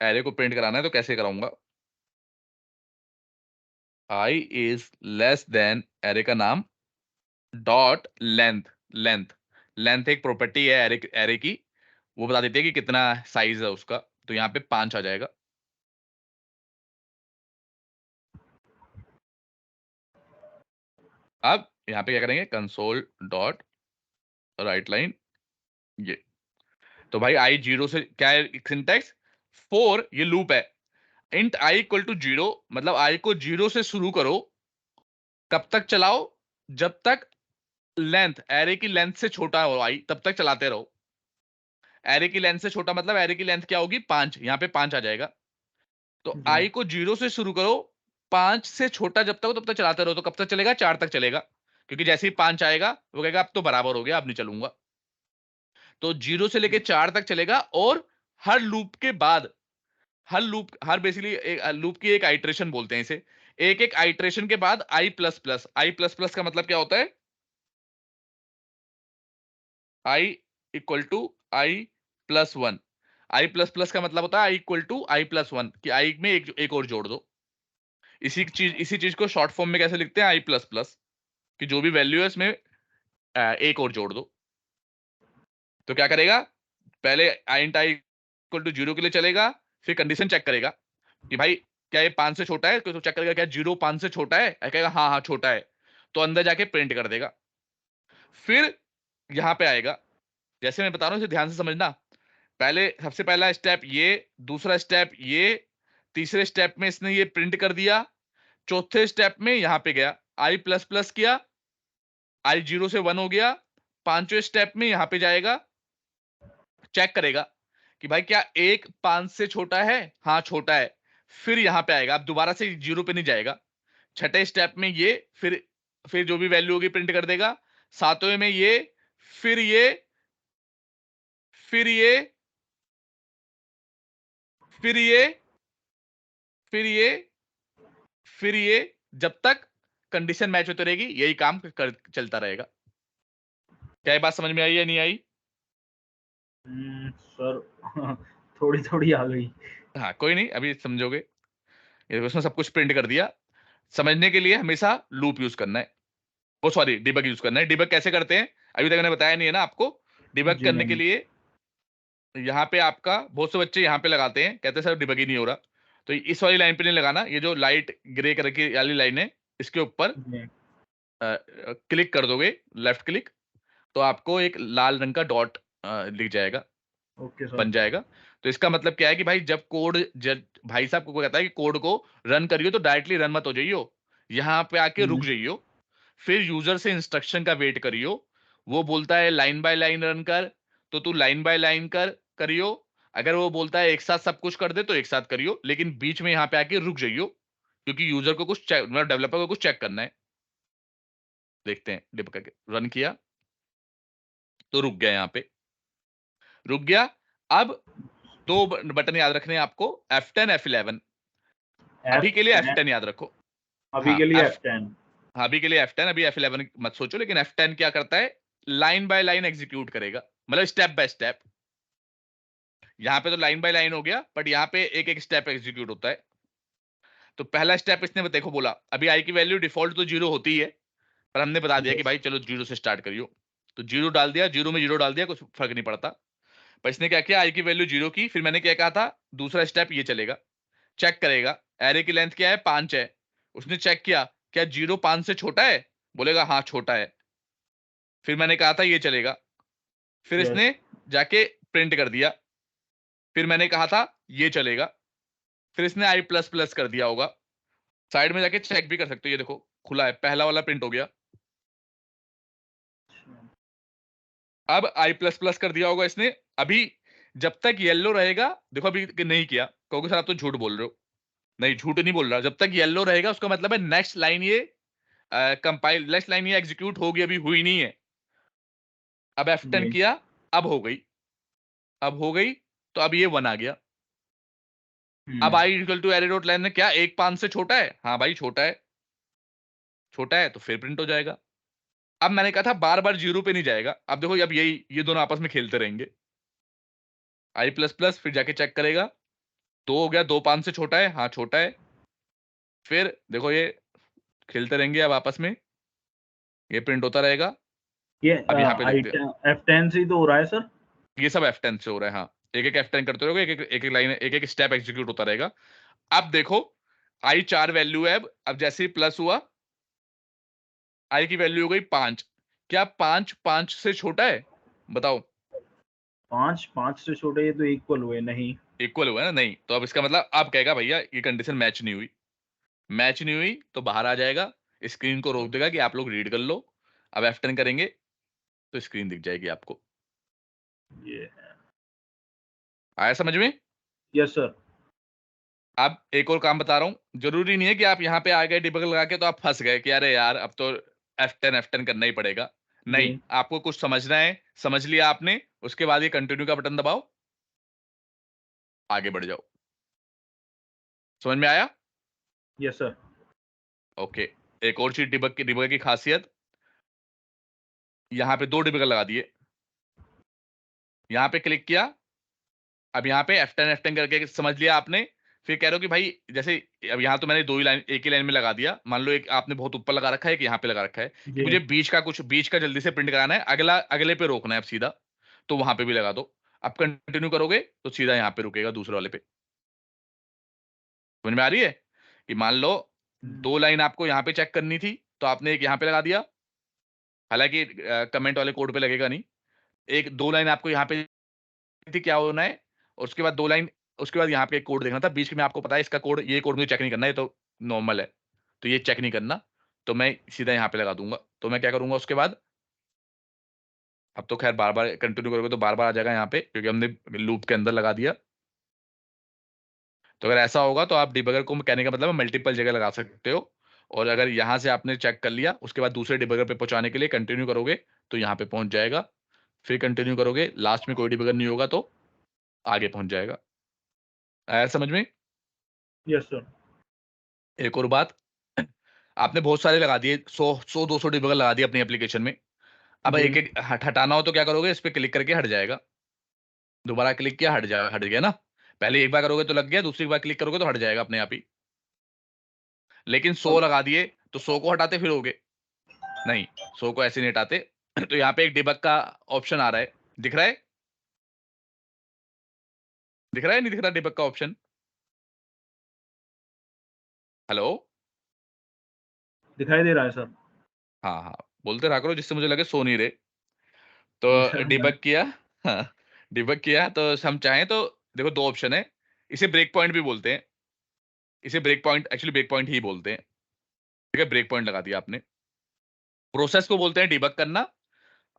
अरे को प्रिंट कराना है तो कैसे कराऊँगा? आई इज़ लेस देन अरे का नाम डॉट लेंथ लेंथ लेंथ एक प्रॉपर्टी है अरे की। वो बता देती है कि कितना साइज़ है उसका। तो यहाँ पे 5 आ जाएगा। अब यहाँ पे क्या करेंगे? कंसोल डॉट राइट लाइन ये। तो भाई आई 0 से क्या है सिंटैक्स? 4 ये लूप है। इंट आई इक्वल टू 0 मतलब आई को 0 से शुरू करो। कब तक चलाओ? जब तक लेंथ एरे की लेंथ से छोटा हो आई तब तक चलाते रहो। एरे की लेंथ से छोटा मतलब एरे की लेंथ क्या होगी? 5। यहाँ पे 5 आ जाएगा। तो जी, आई को 0 से शुरू करो, 5 से छोटा जब तक हो तब तक चलाते रहो। तो कब तक चलेगा? 4 तक चलेगा। क्योंकि जैसे ही 5 आएगा वो कहेगा अब तो बराबर हो गया, अब नहीं चलूंगा। तो 0 से लेके 4 तक चलेगा और हर लूप के बाद हर बेसिकली लूप की एक आइटरेशन बोलते हैं इसे। एक-एक आइटरेशन के बाद आई प्लस प्लस का मतलब क्या होता है? I equal to i plus 1। I plus plus का मतलब होता है i equal to i plus one, कि आई में एक और जोड़ दो। इसी चीज को शॉर्ट फॉर्म में कैसे लिखते हैं, आई प्लस प्लस, कि जो भी वैल्यू है इसमें एक और जोड़ दो। तो क्या करेगा, पहले i int I equal to zero के लिए चलेगा, फिर कंडीशन चेक करेगा कि भाई क्या ये 5 से छोटा है, तो चेक करेगा क्या जीरो 5 से छोटा है, कहेगा हाँ हाँ छोटा है, तो अंदर जाके प्रिंट कर देगा। फिर यहां पे आएगा, जैसे मैं बता रहा हूं इसे ध्यान से समझना। पहले सबसे पहला स्टेप ये, दूसरा स्टेप ये, तीसरे स्टेप में इसने ये प्रिंट कर दिया, चौथे स्टेप में यहां पे गया आई प्लस प्लस किया, आई जीरो से वन हो गया, पांचवें स्टेप में यहां पे जाएगा, चेक करेगा कि भाई क्या एक 5 से छोटा है, हाँ छोटा है, फिर यहां पे आएगा, अब दोबारा से जीरो पे नहीं जाएगा। छठे स्टेप में ये, फिर जो भी वैल्यू होगी प्रिंट कर देगा। सातवें में ये, फिर ये, फिर ये, फिर ये, फिर ये, फिर ये, जब तक कंडीशन मैच होती रहेगी यही काम चलता रहेगा। क्या ये बात समझ में आई या नहीं आई? सर थोड़ी थोड़ी आ गई। हाँ कोई नहीं, अभी समझोगे। ये उसने सब कुछ प्रिंट कर दिया। समझने के लिए हमेशा लूप यूज करना है, ओ सॉरी डिबग यूज करना है। डिबग कैसे करते हैं अभी तक मैंने बताया नहीं है ना आपको। डिबग जी करने के नहीं। लिए यहाँ पे आपका, बहुत से बच्चे यहाँ पे लगाते हैं, कहते हैं सर डिबग ही नहीं हो रहा। तो इस वाली लाइन पे नहीं लगाना, ये जो लाइट ग्रे कलर की वाली लाइन है इसके ऊपर जी। क्लिक कर दोगे, लेफ्ट क्लिक, तो आपको एक लाल रंग का डॉट दिख जाएगा, ओके सर। बन जाएगा। तो इसका मतलब क्या है कि भाई जब कोड, जब भाई साहब को कहता है कि कोड को रन करियो तो डायरेक्टली रन मत हो जाइयो, यहाँ पे आके रुक जाइयो, फिर यूजर से इंस्ट्रक्शन का वेट करियो। वो बोलता है लाइन बाय लाइन रन कर, तो तू लाइन बाय लाइन करियो। अगर वो बोलता है एक साथ सब कुछ कर दे तो एक साथ करियो, लेकिन बीच में यहाँ पे आके रुक जाइयो, क्योंकि यूजर को कुछ चेक, मतलब डेवलपर को कुछ चेक करना है। देखते हैं डिप करके रन किया तो रुक गया, यहाँ पे रुक गया। अब दो बटन याद रखने हैं आपको, F10 F11। अभी के लिए F10 F10 याद रखो। अभी हाँ के लिए F, F10। हाँ अभी के लिए F10, अभी F11 मत सोचो, लेकिन F10 क्या करता है, लाइन बाय लाइन एग्जीक्यूट करेगा, मतलब स्टेप बाय स्टेप। यहाँ पे तो लाइन बाय लाइन हो गया, बट यहाँ पे एक एक स्टेप एग्जीक्यूट होता है। तो पहला स्टेप इसने देखो बोला, अभी आई की वैल्यू डिफॉल्ट तो जीरो होती ही है, पर हमने बता दिया कि यस। भाई चलो जीरो से स्टार्ट करियो। तो जीरो डाल दिया, जीरो में जीरो डाल दिया, कुछ फर्क नहीं पड़ता। पर इसने क्या किया, आई की वैल्यू जीरो की, फिर मैंने क्या कहा था, दूसरा स्टेप ये चलेगा, चेक करेगा एरे की लेंथ क्या है, 5 है। उसने चेक किया क्या जीरो 5 से छोटा है, बोलेगा हाँ छोटा है, फिर मैंने कहा था ये चलेगा, फिर यस। इसने जाके प्रिंट कर दिया, फिर मैंने कहा था ये चलेगा, फिर इसने आई प्लस प्लस कर दिया होगा। साइड में जाके चेक भी कर सकते हो, ये देखो खुला है, पहला वाला प्रिंट हो गया। अब आई प्लस प्लस कर दिया होगा इसने। अभी जब तक येलो रहेगा, देखो अभी नहीं किया, कहोगे सर आप तो झूठ बोल रहे हो। नहीं, झूठ नहीं बोल रहा, जब तक येलो रहेगा उसका मतलब है नेक्स्ट लाइन ये कंपाइल, नेक्स्ट लाइन ये एग्जीक्यूट होगी, अभी हुई नहीं है। अब F10 जी। किया, अब हो गई, अब हो गई, तो अब ये वन आ गया। अब हम्म। I equal to array dot line में क्या एक 5 से छोटा है, हाँ भाई छोटा है, छोटा है, तो फिर प्रिंट हो जाएगा। अब मैंने कहा था बार बार जीरो पे नहीं जाएगा, अब देखो अब यही ये दोनों आपस में खेलते रहेंगे। आई प्लस प्लस, फिर जाके चेक करेगा, दो हो गया, दो 5 से छोटा है, हाँ छोटा है, फिर देखो ये खेलते रहेंगे अब आपस में, ये प्रिंट होता रहेगा। ये अब यहाँ पे देखते हैं, F10 से ही तो हो रहा है सर। ये सब F10 से हो रहा है, हाँ एक एक F10 करते रहोगे, एक एक लाइन, एक एक स्टेप एग्जीक्यूट होता रहेगा। अब देखो आई 4 वैल्यू है, अब जैसे ही प्लस हुआ, आई की वैल्यू हो गई 5। क्या 5 5 से छोटा है, बताओ? 5 से छोटे, ये तो इक्वल हुए नहीं। इक्वल हुआ है ना, नहीं, तो अब इसका मतलब अब कहेगा भैया ये कंडीशन मैच नहीं हुई, मैच नहीं हुई तो बाहर आ जाएगा, स्क्रीन को रोक देगा कि आप लोग रीड कर लो। अब F10 करेंगे तो स्क्रीन दिख जाएगी आपको। ये। आया समझ में? Yes sir. अब एक और काम बता रहा हूं, जरूरी नहीं है कि आप यहाँ पे आ गए डिबग लगा के तो आप फंस गए कि अरे यार अब तो F10 करना ही पड़ेगा। नहीं, जी। आपको कुछ समझना है, समझ लिया आपने, उसके बाद ये कंटिन्यू का बटन दबाओ, आगे बढ़ जाओ। समझ में आया? Yes sir. ओके। एक और चीज डिबग की खासियत, यहाँ पे दो डिबगर लगा दिए, यहाँ पे क्लिक किया, अब यहाँ पे F10 करके समझ लिया आपने। फिर कह रहे हो कि भाई जैसे अब यहाँ तो मैंने दो ही लाइन एक ही लाइन में लगा दिया, मान लो एक आपने बहुत ऊपर लगा रखा है, एक यहाँ पे लगा रखा है कि जी। मुझे बीच का जल्दी से प्रिंट कराना है, अगला अगले पे रोकना है अब सीधा, तो वहां पे भी लगा दो। अब कंटिन्यू करोगे तो सीधा यहाँ पे रुकेगा दूसरे वाले पे। समझ में आ रही है? कि मान लो हम्म, दो लाइन आपको यहाँ पे चेक करनी थी, तो आपने एक यहाँ पे लगा दिया, हालांकि कमेंट वाले कोड पे लगेगा नहीं। एक दो लाइन आपको यहाँ पे थी, क्या होना है, और उसके बाद दो लाइन, उसके बाद यहाँ पे एक कोड देखना था बीच में, आपको पता है इसका कोड, ये कोड मुझे चेक नहीं करना है, ये तो नॉर्मल है, तो ये चेक नहीं करना, तो मैं सीधा यहाँ पे लगा दूंगा। तो मैं क्या करूंगा उसके बाद, अब तो खैर बार बार कंटिन्यू करोगे तो बार बार आ जाएगा यहाँ पे, क्योंकि हमने लूप के अंदर लगा दिया। तो अगर ऐसा होगा तो आप डिबगर को, कहने का मतलब मल्टीपल जगह लगा सकते हो, और अगर यहाँ से आपने चेक कर लिया, उसके बाद दूसरे डिबगर पे पहुंचाने के लिए कंटिन्यू करोगे तो यहाँ पे पहुंच जाएगा। फिर कंटिन्यू करोगे, लास्ट में कोई डिबगर नहीं होगा तो आगे पहुंच जाएगा। आया समझ में? Yes sir. एक और बात, आपने बहुत सारे लगा दिए, 100 200 डिबगर लगा दिए अपनी एप्लीकेशन में। अब जी। एक एक हटाना हो तो क्या करोगे, इस पे क्लिक करके हट जाएगा, दोबारा क्लिक किया हट जाएगा, हट गया ना। पहले एक बार करोगे तो लग गया, दूसरी बार क्लिक करोगे तो हट जाएगा अपने आप ही। लेकिन 100 और लगा दिए तो 100 को हटाते फिरोगे नहीं, 100 को ऐसे नहीं हटाते। तो यहाँ पे एक डिबग का ऑप्शन आ रहा है, दिख रहा है? दिख रहा है नहीं दिख रहा डिबग का ऑप्शन? हेलो? दिखाई दे रहा है सर। हाँ हाँ, बोलते रहा करो जिससे मुझे लगे सो नहीं रहे। जी तो सर मैं। डिबग किया। हाँ, डिबग किया तो हम चाहें तो देखो दो ऑप्शन है, इसे ब्रेक पॉइंट भी बोलते हैं, इसे break point, actually break point ही बोलते हैं। ठीक है, ब्रेक पॉइंट लगा दिया आपने। प्रोसेस को बोलते हैं डिबग करना,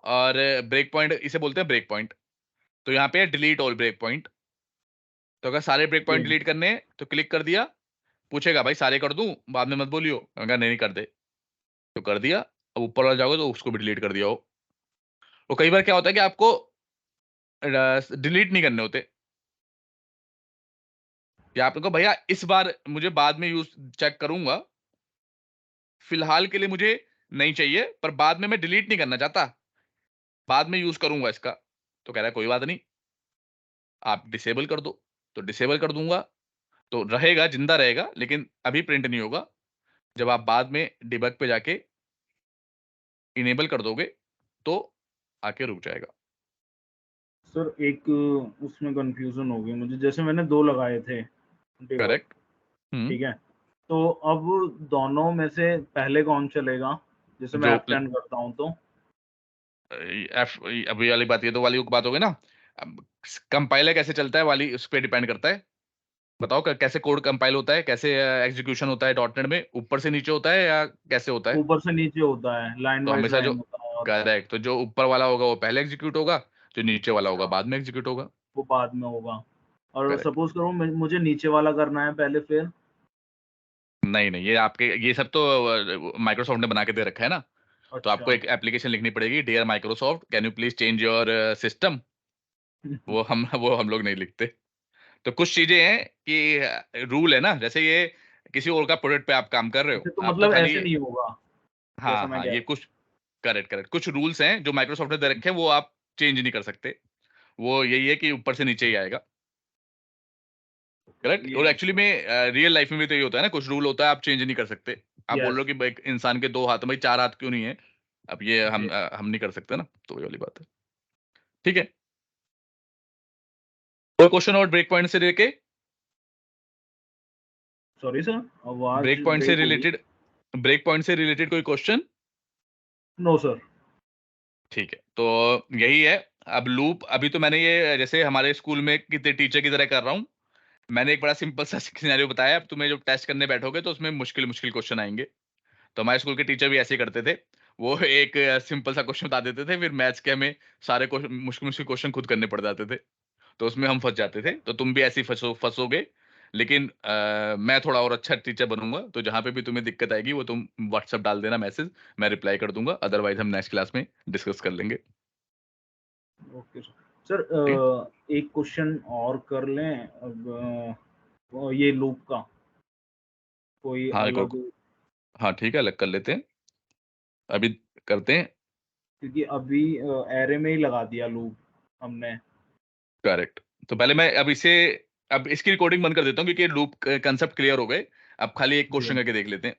और ब्रेक पॉइंट इसे बोलते हैं ब्रेक पॉइंट। तो यहाँ पे डिलीट ऑल ब्रेक पॉइंट। तो अगर सारे ब्रेक पॉइंट जी। डिलीट करने हैं तो क्लिक कर दिया, पूछेगा भाई सारे कर दूं, बाद में मत बोलियो, मैंने कहा नहीं नहीं कर दे, तो कर दिया। अब ऊपर वाला जाओगे तो उसको भी डिलीट कर दिया हो। तो कई बार क्या होता है कि आपको डिलीट नहीं करने होते, या आपको भैया इस बार मुझे बाद में यूज चेक करूंगा, फिलहाल के लिए मुझे नहीं चाहिए, पर बाद में मैं डिलीट नहीं करना चाहता, बाद में यूज करूंगा इसका। तो कह रहा है कोई बात नहीं, आप डिसेबल कर दो। तो डिसेबल कर दूंगा, तो रहेगा, जिंदा रहेगा, लेकिन अभी प्रिंट नहीं होगा। जब आप बाद में डिबग पे जाके इनेबल कर दोगे तो आके रुक जाएगा। सर एक उसमें कंफ्यूजन हो गई मुझे, जैसे मैंने दो लगाए थे डिबग। करेक्ट। हम्म। ठीक है। तो अब दोनों में से पहले कौन चलेगा, जैसे मैं जो F10 करता हूँ तो? एफ अभी वाली बात, ये तो वाली बात हो गई ना। अब कंपाइलर कैसे चलता है वाली उस पर डिपेंड करता है। बताओ कैसे कोड कंपाइल होता है, कैसे एग्जीक्यूशन होता है डॉटनेट में, ऊपर से नीचे होता है या कैसे होता है? ऊपर से नीचे होता है, लाइन तो वाइज हमेशा जो, लाइन होता है, और करेक्ट, तो जो ऊपर वाला होगा वो पहले एग्जीक्यूट होगा, जो नीचे वाला होगा अच्छा, बाद में एग्जीक्यूट होगा। वो बाद में होगा। और करेक्ट। सपोज करो मुझे नीचे वाला करना है पहले, फिर? नहीं नहीं, ये आपके ये सब तो माइक्रोसॉफ्ट ने बना के दे रखा है ना। तो आपको अच्छा। एक एप्लीकेशन लिखनी पड़ेगी, dear Microsoft can you please change your system. वो हम लोग नहीं लिखते। तो कुछ चीजें हैं कि रूल है ना, जैसे ये किसी और का प्रोडक्ट पे आप काम कर रहे हो, अच्छा, तो आप तो मतलब खाली, ऐसे नहीं होगा हाँ जैसा मैं हाँ, कह ये रहा कुछ, करेक्ट करेक्ट, कुछ रूल्स हैं जो माइक्रोसॉफ्ट ने दे रखे हैं, वो आप चेंज नहीं कर सकते। वो यही है कि ऊपर से नीचे ही आएगा। हूँ। करेक्ट। ये और है एक्चुअली सर। में रियल लाइफ में भी तो ये होता है ना, कुछ रूल होता है आप चेंज नहीं कर सकते। आप बोल यस। रहे हो कि भाई एक इंसान के दो हाथ, भाई चार हाथ क्यों नहीं है? अब ये जी। हम नहीं कर सकते ना, तो वही वाली बात है। ठीक है। कोई क्वेश्चन और ब्रेक पॉइंट से लेके, सॉरी सर, आवाज ब्रेक पॉइंट से ब्रेक हो गई। रिलेटेड, ब्रेक पॉइंट से रिलेटेड कोई क्वेश्चन? No sir. ठीक है, तो यही है। अब लूप, अभी तो मैंने ये जैसे हमारे स्कूल में कितने टीचर की तरह कर रहा हूँ, मैंने एक बड़ा सिंपल सा सिनेरियो बताया। अब तुम्हें जब टेस्ट करने बैठोगे तो उसमें मुश्किल मुश्किल क्वेश्चन आएंगे। तो हमारे स्कूल के टीचर भी ऐसे ही करते थे, वो एक सिंपल सा क्वेश्चन बता देते थे, फिर मैथ्स के हमें सारे क्वेश्चन, मुश्किल मुश्किल क्वेश्चन खुद करने पड़ जाते थे, तो उसमें हम फंस जाते थे। तो तुम भी ऐसे ही फंसोगे, लेकिन मैं थोड़ा और अच्छा टीचर बनूंगा, तो जहां पे भी तुम्हें दिक्कत आएगी वो तुम व्हाट्सएप डाल देना मैसेज, मैं रिप्लाई कर दूंगा, अदरवाइज हम नेक्स्ट क्लास में डिस्कस कर लेंगे। Okay sir. सर ठीक है। एक क्वेश्चन और कर लें अब, ये लूप का कोई हाँ एक और, अलग? हाँ ठीक है, अलग कर लेते हैं, अभी करते हैं। क्योंकि अभी एरे में ही लगा दिया लूप हमने। करेक्ट। तो पहले मैं अब इसकी रिकॉर्डिंग बंद कर देता हूँ, क्योंकि लूप कंसेप्ट क्लियर हो गए। अब खाली एक जी क्वेश्चन करके देख लेते हैं।